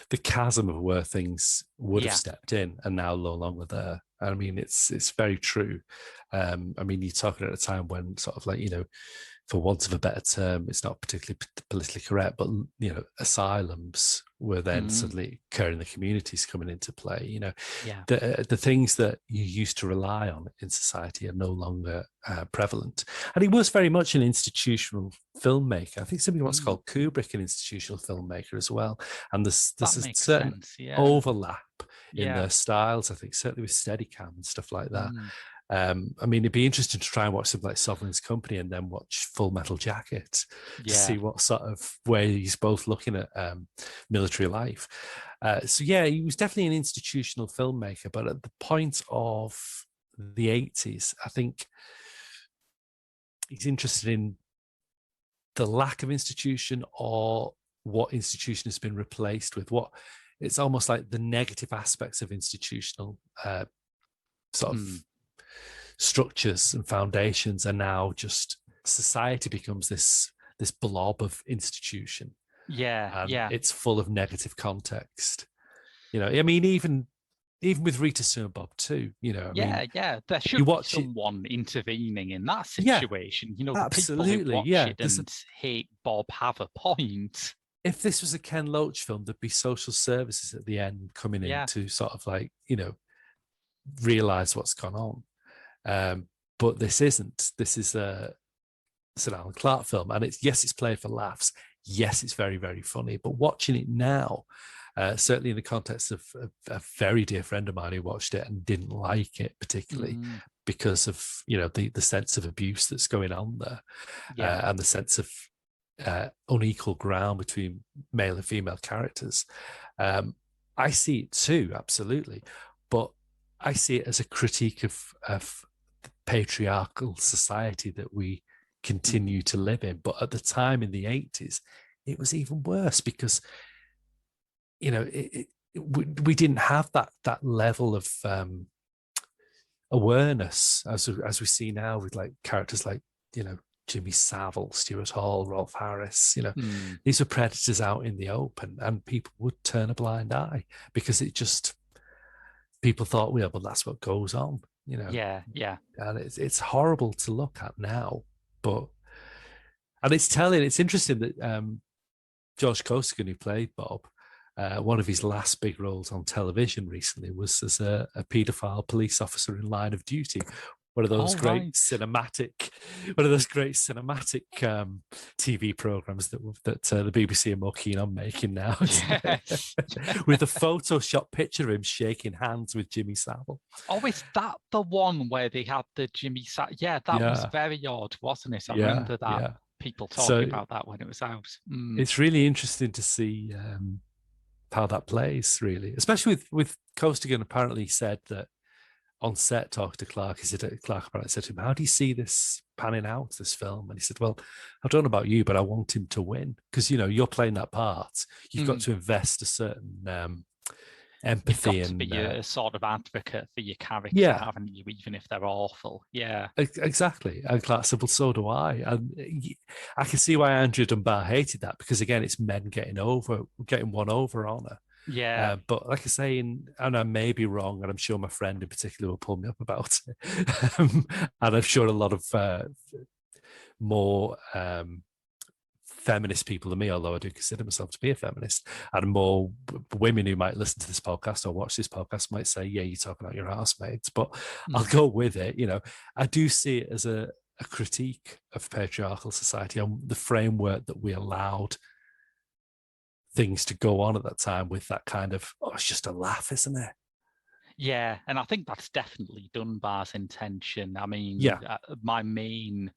The chasm of where things would have stepped in and now no longer there. I mean, it's very true. I mean, you're talking at a time when sort of like, you know, for want of a better term, it's not particularly politically correct, but, you know, asylums were then suddenly occurring, the communities coming into play. You know, the things that you used to rely on in society are no longer prevalent. And he was very much an institutional filmmaker. I think somebody once called Kubrick an institutional filmmaker as well. And there's a certain overlap in their styles, I think, certainly with Steadicam and stuff like that. I mean, it'd be interesting to try and watch something like Sovereign's Company and then watch Full Metal Jacket to see what sort of way he's both looking at military life. So yeah, he was definitely an institutional filmmaker, but at the point of the 80s, I think he's interested in the lack of institution or what institution has been replaced with. What it's almost like the negative aspects of institutional sort of structures and foundations are now just society becomes this blob of institution. It's full of negative context. You know, I mean, even with Rita Sue and Bob too, you know, there should be someone intervening in that situation. You know, absolutely, the people who watch it and hate Bob have a point. If this was a Ken Loach film, there'd be social services at the end coming in to sort of like, you know, realize what's gone on. But this isn't. This is it's an Alan Clark film, and it's played for laughs. Yes, it's very, very funny. But watching it now, certainly in the context of a very dear friend of mine who watched it and didn't like it particularly because of, you know, the sense of abuse that's going on there, and the sense of unequal ground between male and female characters. I see it too, absolutely, but I see it as a critique of the patriarchal society that we continue to live in. But at the time in the 80s, it was even worse because, you know, we didn't have that level of awareness as we see now with like characters like, you know, Jimmy Savile, Stuart Hall, Rolf Harris. You know, these were predators out in the open, and people would turn a blind eye because it just, people thought, well, that's what goes on, you know. And it's horrible to look at now, and it's telling. It's interesting that George Costigan, who played Bob, one of his last big roles on television recently was as a paedophile police officer in Line of Duty. One of those great cinematic TV programs that the BBC are more keen on making now, with a Photoshop picture of him shaking hands with Jimmy Savile. Oh, is that the one where they had the Jimmy Savile? Yeah, that was very odd, wasn't it? I remember that people talking about that when it was out. It's really interesting to see how that plays, really, especially with Costigan apparently said that on set, talking to Clark, Clark apparently said to him, how do you see this panning out, this film? And he said, well, I don't know about you, but I want him to win because, you know, you're playing that part. You've got to invest a certain empathy. You've got to be a sort of advocate for your character, haven't you, even if they're awful. Yeah. Exactly. And Clark said, well, so do I. And I can see why Andrea Dunbar hated that because, again, it's men getting one over on her. Yeah. But like I say, and I may be wrong, and I'm sure my friend in particular will pull me up about it. And I'm sure a lot of more feminist people than me, although I do consider myself to be a feminist, and more women who might listen to this podcast or watch this podcast might say, yeah, you're talking about your housemates, but I'll go with it. I do see it as a critique of patriarchal society on the framework that we allowed things to go on at that time with that kind of, it's just a laugh, isn't it? Yeah, and I think that's definitely Dunbar's intention. I mean, my main,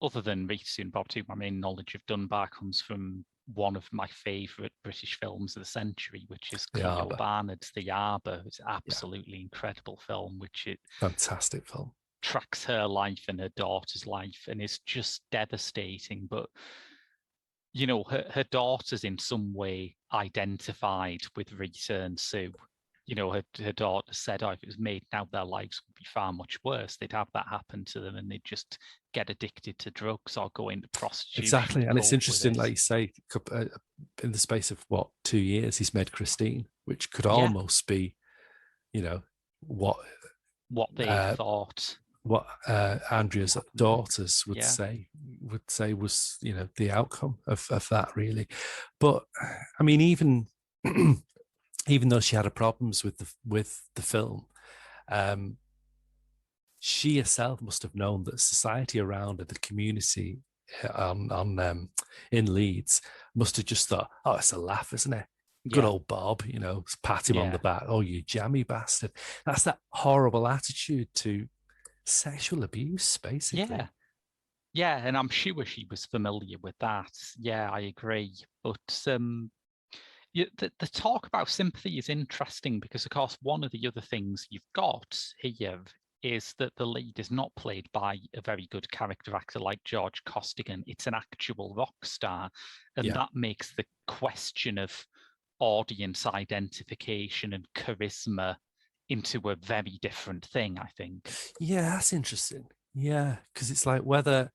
other than Rita and Bob too, my main knowledge of Dunbar comes from one of my favourite British films of the century, which is Cleo Barnard's The Arbor. It's an absolutely incredible film, fantastic film. Tracks her life and her daughter's life and is just devastating. But her daughter's in some way identified with Rita and Sue. Her daughter said, if it was made now, their lives would be far much worse. They'd have that happen to them and they'd just get addicted to drugs or go into prostitution. Exactly. And it's interesting, like you say, in the space of 2 years, he's made Christine, which could almost be, what they thought. What Andrea's daughters would say was, the outcome of that, really. But I mean, even though she had her problems with the film, she herself must have known that society around her, the community in Leeds, must have just thought, it's a laugh, isn't it? Good old Bob, pat him on the back. Oh, you jammy bastard. That's that horrible attitude to sexual abuse, basically. Yeah, and I'm sure she was familiar with that. Yeah, I agree. But the talk about sympathy is interesting because, of course, one of the other things you've got here is that the lead is not played by a very good character actor like George Costigan. It's an actual rock star. And that makes the question of audience identification and charisma into a very different thing, I think. Yeah, that's interesting. Yeah, because it's like whether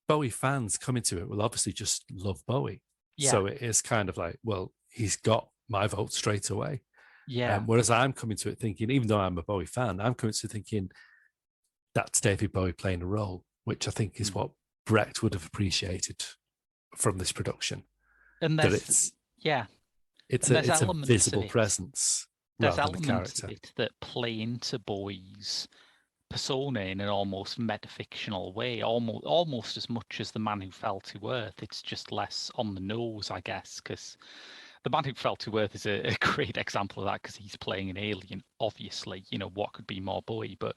Bowie fans come into it will obviously just love Bowie. Yeah. So it is kind of like, well, he's got my vote straight away. Yeah. Whereas I'm coming to it thinking, even though I'm a Bowie fan, I'm coming to thinking that's David Bowie playing a role, which I think is what Brecht would have appreciated from this production. And it's a visible presence. There's elements of it that play into Bowie's persona in an almost metafictional way, almost as much as The Man Who Fell to Earth. It's just less on the nose, I guess, because The Man Who Fell to Earth is a great example of that because he's playing an alien, obviously. What could be more Bowie? But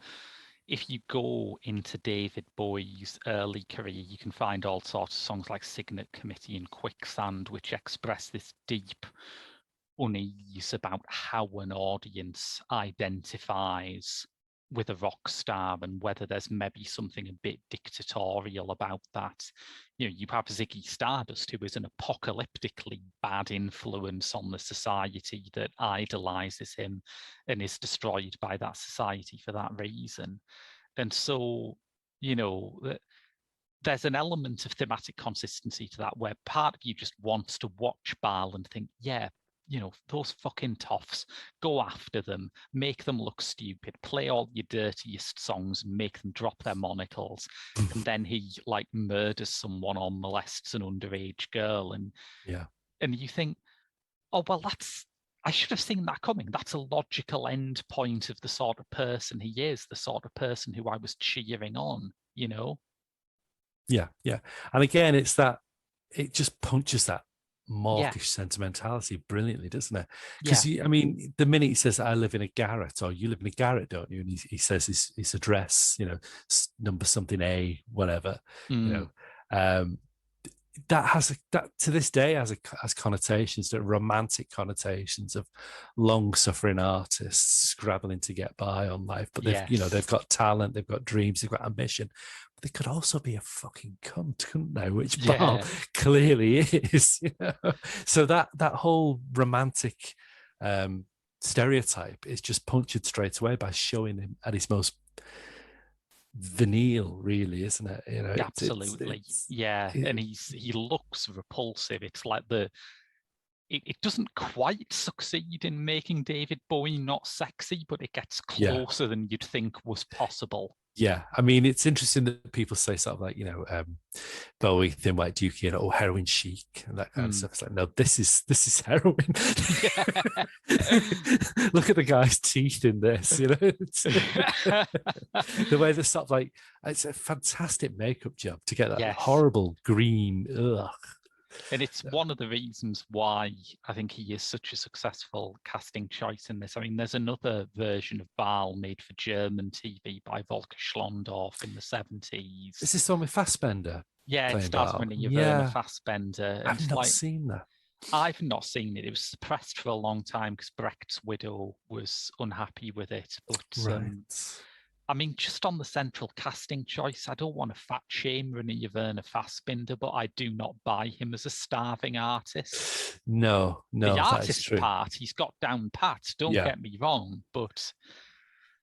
if you go into David Bowie's early career, you can find all sorts of songs like Signet Committee and Quicksand, which express this deep unease about how an audience identifies with a rock star and whether there's maybe something a bit dictatorial about that. You have Ziggy Stardust, who is an apocalyptically bad influence on the society that idolizes him and is destroyed by that society for that reason. And so, there's an element of thematic consistency to that where part of you just wants to watch Baal and think, those fucking toffs, go after them, make them look stupid, play all your dirtiest songs and make them drop their monocles. And then he murders someone or molests an underage girl. And you think, I should have seen that coming. That's a logical end point of the sort of person he is, the sort of person who I was cheering on, Yeah. And again, it's that, it just punches that mawkish sentimentality brilliantly, doesn't it? Because the minute he says, I live in a garret, or you live in a garret, don't you? And he says his address, number something A, whatever, that has that to this day has connotations, that romantic connotations of long-suffering artists scrabbling to get by on life. But they've got talent, they've got dreams, they've got ambition. But they could also be a fucking cunt, couldn't they? Which Baal clearly is. So that whole romantic stereotype is just punctured straight away by showing him at his most venal, really, isn't it? Absolutely. And he looks repulsive. It's like it doesn't quite succeed in making David Bowie not sexy, but it gets closer than you'd think was possible. Yeah, I mean, it's interesting that people say sort of like, Bowie, Thin White Dookie, or heroin chic and that kind of stuff. It's like, no, this is heroin. Yeah. Look at the guy's teeth in this, the way they sort of like, it's a fantastic makeup job to get that Yes. horrible green. Ugh. And it's one of the reasons why I think he is such a successful casting choice in this. I mean, there's another version of Baal made for German TV by Volker Schlondorf in the 70s. Is this one with Fassbender? Yeah, it stars Baal? Werner Fassbender. And I've not seen that. I've not seen it. It was suppressed for a long time because Brecht's widow was unhappy with it. But Right. I mean, just on the central casting choice, I don't want to fat shame Werner Fassbinder, but I do not buy him as a starving artist. No, The artist part, he's got down pat, don't get me wrong, but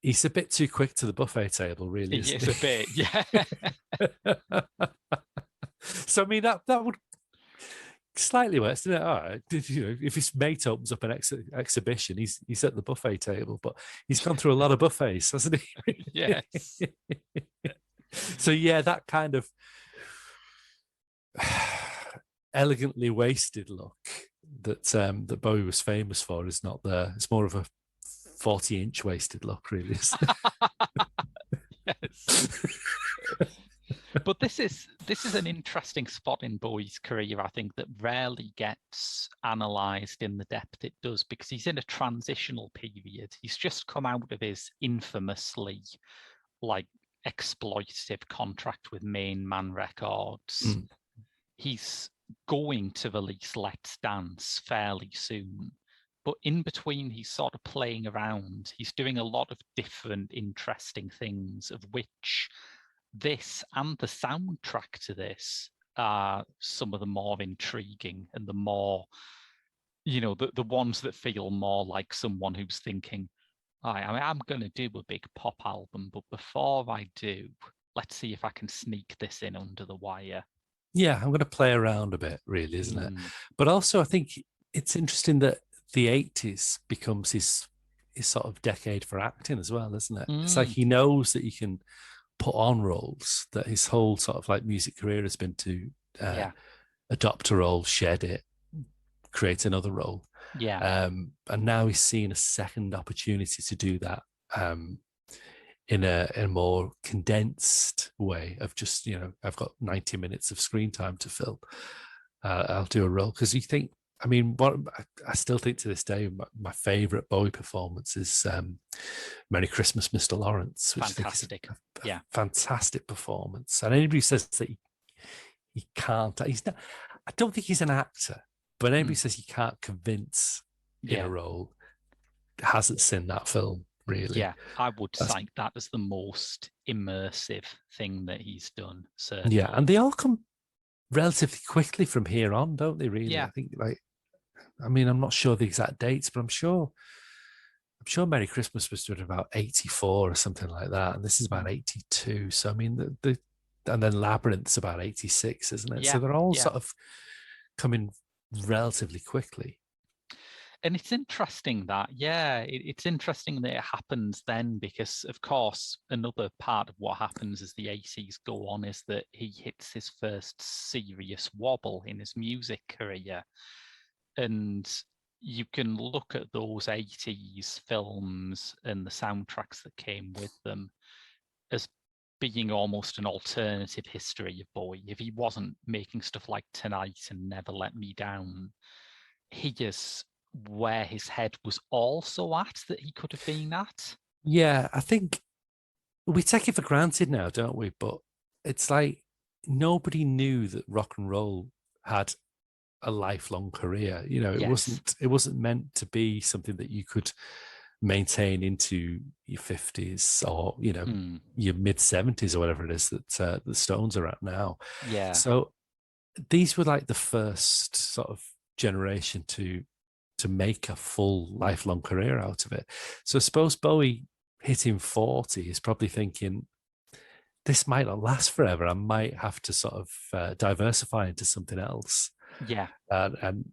he's a bit too quick to the buffet table, really. He is a bit, yeah. So I mean, that would slightly worse, doesn't it? All right, if his mate opens up an exhibition, he's at the buffet table, but he's gone through a lot of buffets, hasn't he? Yes. So yeah, that kind of elegantly wasted look that Bowie was famous for is not there. It's more of a 40-inch wasted look, really. Yes. But this is an interesting spot in Bowie's career, I think, that rarely gets analysed in the depth it does, because he's in a transitional period. He's just come out of his infamously exploitative contract with Main Man Records. He's going to release Let's Dance fairly soon. But in between, he's sort of playing around. He's doing a lot of different, interesting things, of which this and the soundtrack to this are some of the more intriguing and the more, the ones that feel more like someone who's thinking, I'm going to do a big pop album, but before I do, let's see if I can sneak this in under the wire. Yeah, I'm going to play around a bit, really, isn't it? But also, I think it's interesting that the 80s becomes his sort of decade for acting as well, isn't it? It's like he knows that he can put on roles, that his whole sort of like music career has been to adopt a role, shed it, create another role. Yeah. And now he's seen a second opportunity to do that in a more condensed way of just, I've got 90 minutes of screen time to fill. I'll do a role. Because you think, I mean, what I still think to this day, my favorite Bowie performance is Merry Christmas, Mr. Lawrence, which fantastic. I think is a fantastic performance. And anybody who says that he can't, he's not, I don't think he's an actor, but anybody who says he can't convince in a role hasn't seen that film, really. Yeah, I would cite that as the most immersive thing that he's done, certainly. Yeah, and they all come relatively quickly from here on, don't they, really? Yeah. I think, I'm not sure the exact dates, but I'm sure Merry Christmas was doing about 84 or something like that, and this is about 82. So I mean, and then Labyrinth's about 86, isn't it? Yeah, so they're all sort of coming relatively quickly. And it's interesting that, it's interesting that it happens then, because of course another part of what happens as the 80s go on is that he hits his first serious wobble in his music career. And you can look at those 80s films and the soundtracks that came with them as being almost an alternative history of Bowie. If he wasn't making stuff like Tonight and Never Let Me Down, he is where his head was also at, that he could have been at. Yeah, I think we take it for granted now, don't we? But it's like nobody knew that rock and roll had a lifelong career. It wasn't meant to be something that you could maintain into your 50s or your mid 70s or whatever it is that the Stones are at now. Yeah. So these were like the first sort of generation to make a full lifelong career out of it. So I suppose Bowie hitting 40 is probably thinking, this might not last forever. I might have to sort of diversify into something else. Yeah. And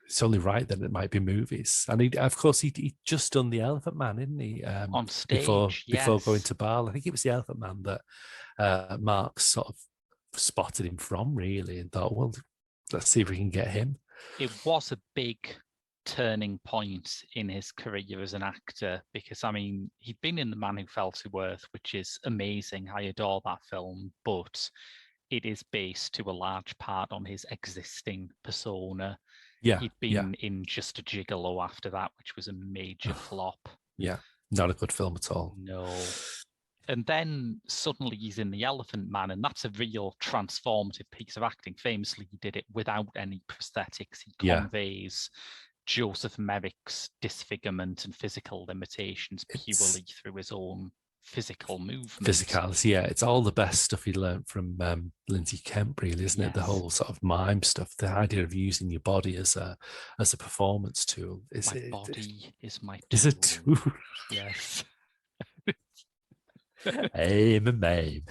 it's only right that it might be movies. And of course, he just done the Elephant Man, didn't he? On Before stage, going yes. to Baal. I think it was the Elephant Man that Mark sort of spotted him from, really, and thought, well, let's see if we can get him. It was a big turning point in his career as an actor, because I mean, he'd been in The Man Who Fell to Earth, which is amazing. I adore that film, but it is based to a large part on his existing persona. Yeah, He'd been in Just a Gigolo after that, which was a major flop. Yeah, not a good film at all. No. And then suddenly he's in The Elephant Man, and that's a real transformative piece of acting. Famously, he did it without any prosthetics. He conveys Joseph Merrick's disfigurement and physical limitations purely through his own physical movement. Physicality, yeah. It's all the best stuff he learned from Lindsay Kemp, really, isn't it? The whole sort of mime stuff, the idea of using your body as a performance tool. My body is my tool. Is a tool. Yes. I'm a mime.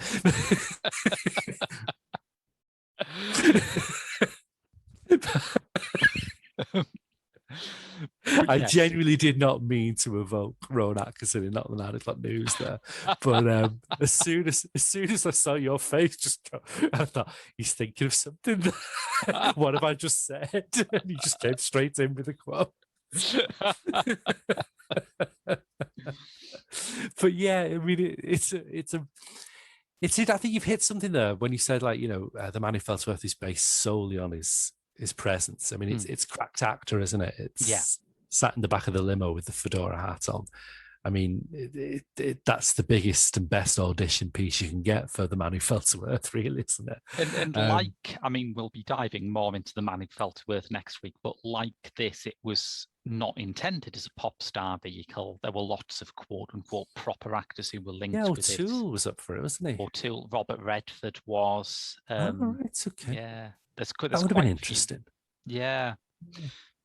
I genuinely did not mean to evoke Rowan Atkinson in Not the 9 o'clock news there, but as soon as I saw your face just go, I thought he's thinking of something. What have I just said? And he just came straight in with a quote. But yeah, I mean, it's I think you've hit something there when you said, like, The Man Who Fell to Earth is based solely on his presence. I mean, it's cracked actor, isn't it? It's sat in the back of the limo with the fedora hat on. I mean, that's the biggest and best audition piece you can get for The Man Who Fell to Earth, really, isn't it? And I mean, we'll be diving more into The Man Who Fell to Earth next week, but like this, it was not intended as a pop star vehicle. There were lots of quote-unquote proper actors who were linked with it. O'Toole was up for it, wasn't he? O'Toole, Robert Redford was. Right, okay. Yeah. That would have been interesting. Yeah.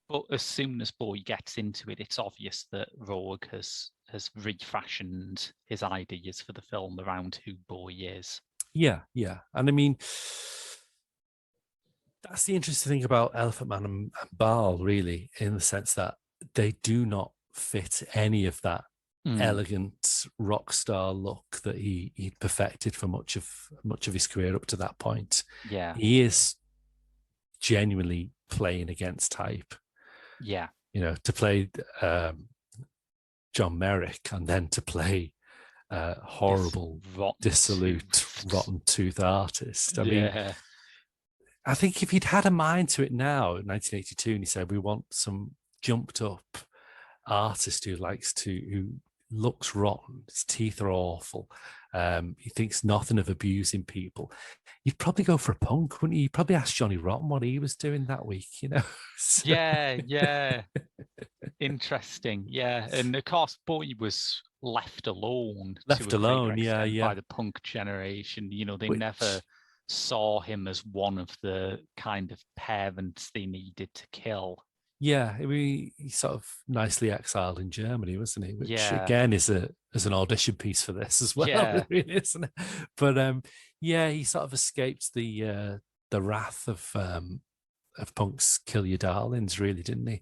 But as soon as Bowie gets into it, it's obvious that Roeg has refashioned his ideas for the film around who Bowie is. Yeah. And I mean, that's the interesting thing about Elephant Man and Baal, really, in the sense that they do not fit any of that elegant rock star look that he'd perfected for much of his career up to that point. Yeah. He is genuinely playing against type. Yeah. To play John Merrick and then to play horrible, dissolute, rotten-tooth artist. I mean, I think if he'd had a mind to it now in 1982 and he said, we want some jumped up artist who looks rotten, his teeth are awful, he thinks nothing of abusing people, you'd probably go for a punk, wouldn't you? You'd probably ask Johnny Rotten what he was doing that week, So. Yeah. Interesting. Yeah. And of course, Bowie was left alone, by the punk generation. They never saw him as one of the kind of parents they needed to kill. Yeah, I mean, he's sort of nicely exiled in Germany, wasn't he? Which again is an audition piece for this as well, really, isn't it? But he sort of escaped the wrath of punk's "Kill Your Darlings," really, didn't he?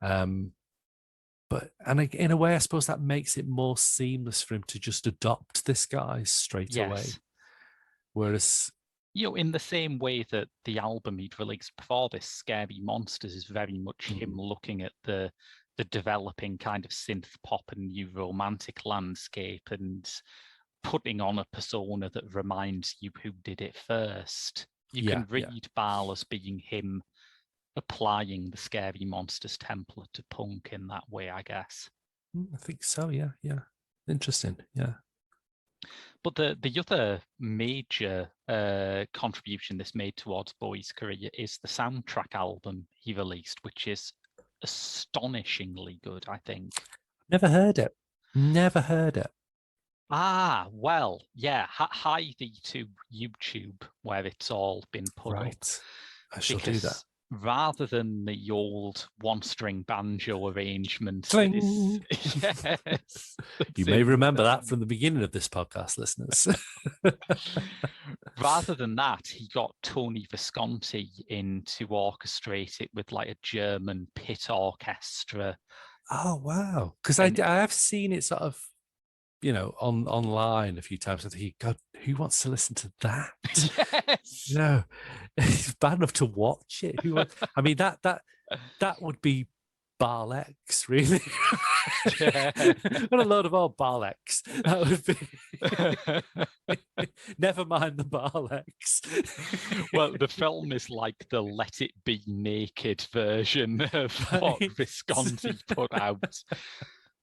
But in a way, I suppose that makes it more seamless for him to just adopt this guy straight away. Whereas, in the same way that the album he'd released before this, Scary Monsters, is very much him looking at the developing kind of synth pop and new romantic landscape and putting on a persona that reminds you who did it first. You can read Baal as being him applying the Scary Monsters template to punk in that way, I guess. I think so, yeah. Interesting, yeah. But the other major contribution this made towards Bowie's career is the soundtrack album he released, which is astonishingly good, I think. Never heard it. Ah, well, yeah. Hi to YouTube, where it's all been put up. I shall do that. rather than the old one-string banjo arrangement. Cling. Yes. You may remember that from the beginning of this podcast, listeners. Rather than that, he got Tony Visconti in to orchestrate it with like a German pit orchestra. Oh, wow. Because I have seen it sort of, online a few times. I think, God, who wants to listen to that? Yes. No, it's bad enough to watch it. I mean, that would be Baal X, really. Yeah. What a load of old Baal X that would be. Never mind the Baal X. Well, the film is like the Let It Be Naked version of what Visconti put out.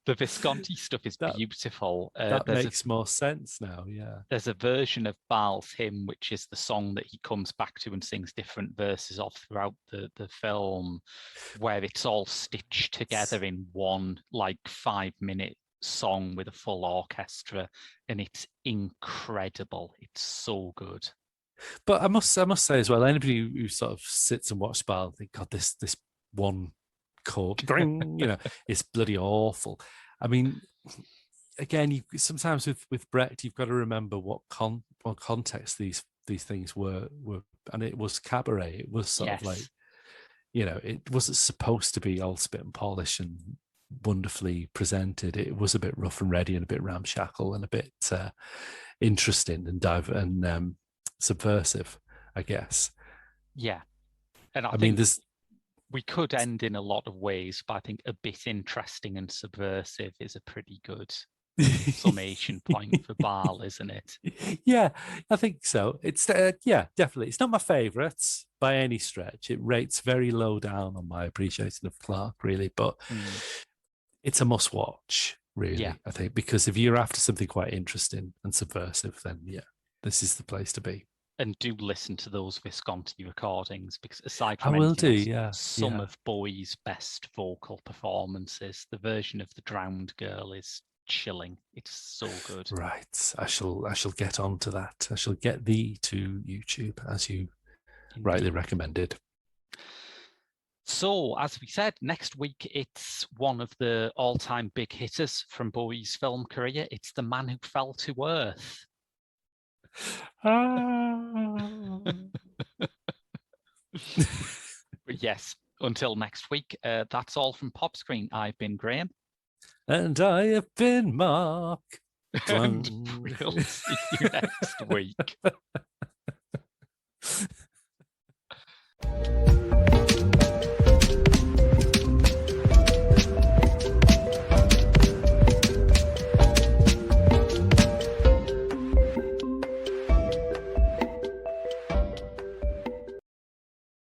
The Visconti stuff is beautiful. That makes more sense now, yeah. There's a version of Baal's hymn, which is the song that he comes back to and sings different verses of throughout the film, where it's all stitched together in one, like 5-minute song with a full orchestra, and it's incredible. It's so good. But I must say as well, anybody who sort of sits and watches Baal think, God, this one chord, it's bloody awful. I mean, again, sometimes with Brecht, you've got to remember what context these things were, and it was cabaret. It was sort of like, it wasn't supposed to be all spit and polish and wonderfully presented. It was a bit rough and ready and a bit ramshackle and a bit interesting and subversive, I guess. Yeah, and I mean, we could end in a lot of ways, but I think a bit interesting and subversive is a pretty good summation point for Baal, isn't it? Yeah, I think so. It's definitely. It's not my favourite by any stretch. It rates very low down on my appreciation of Clark, really, but it's a must-watch, really. Yeah. I think, because if you're after something quite interesting and subversive, then this is the place to be. And do listen to those Visconti recordings, because aside I from will do, some of Bowie's best vocal performances, the version of The Drowned Girl is chilling. It's so good. Right. I shall get on to that. I shall get thee to YouTube, as you rightly recommended. So, as we said, next week it's one of the all-time big hitters from Bowie's film career. It's The Man Who Fell to Earth. Yes, until next week, that's all from Pop Screen. I've been Graham. And I have been Mark. And we'll see you next week.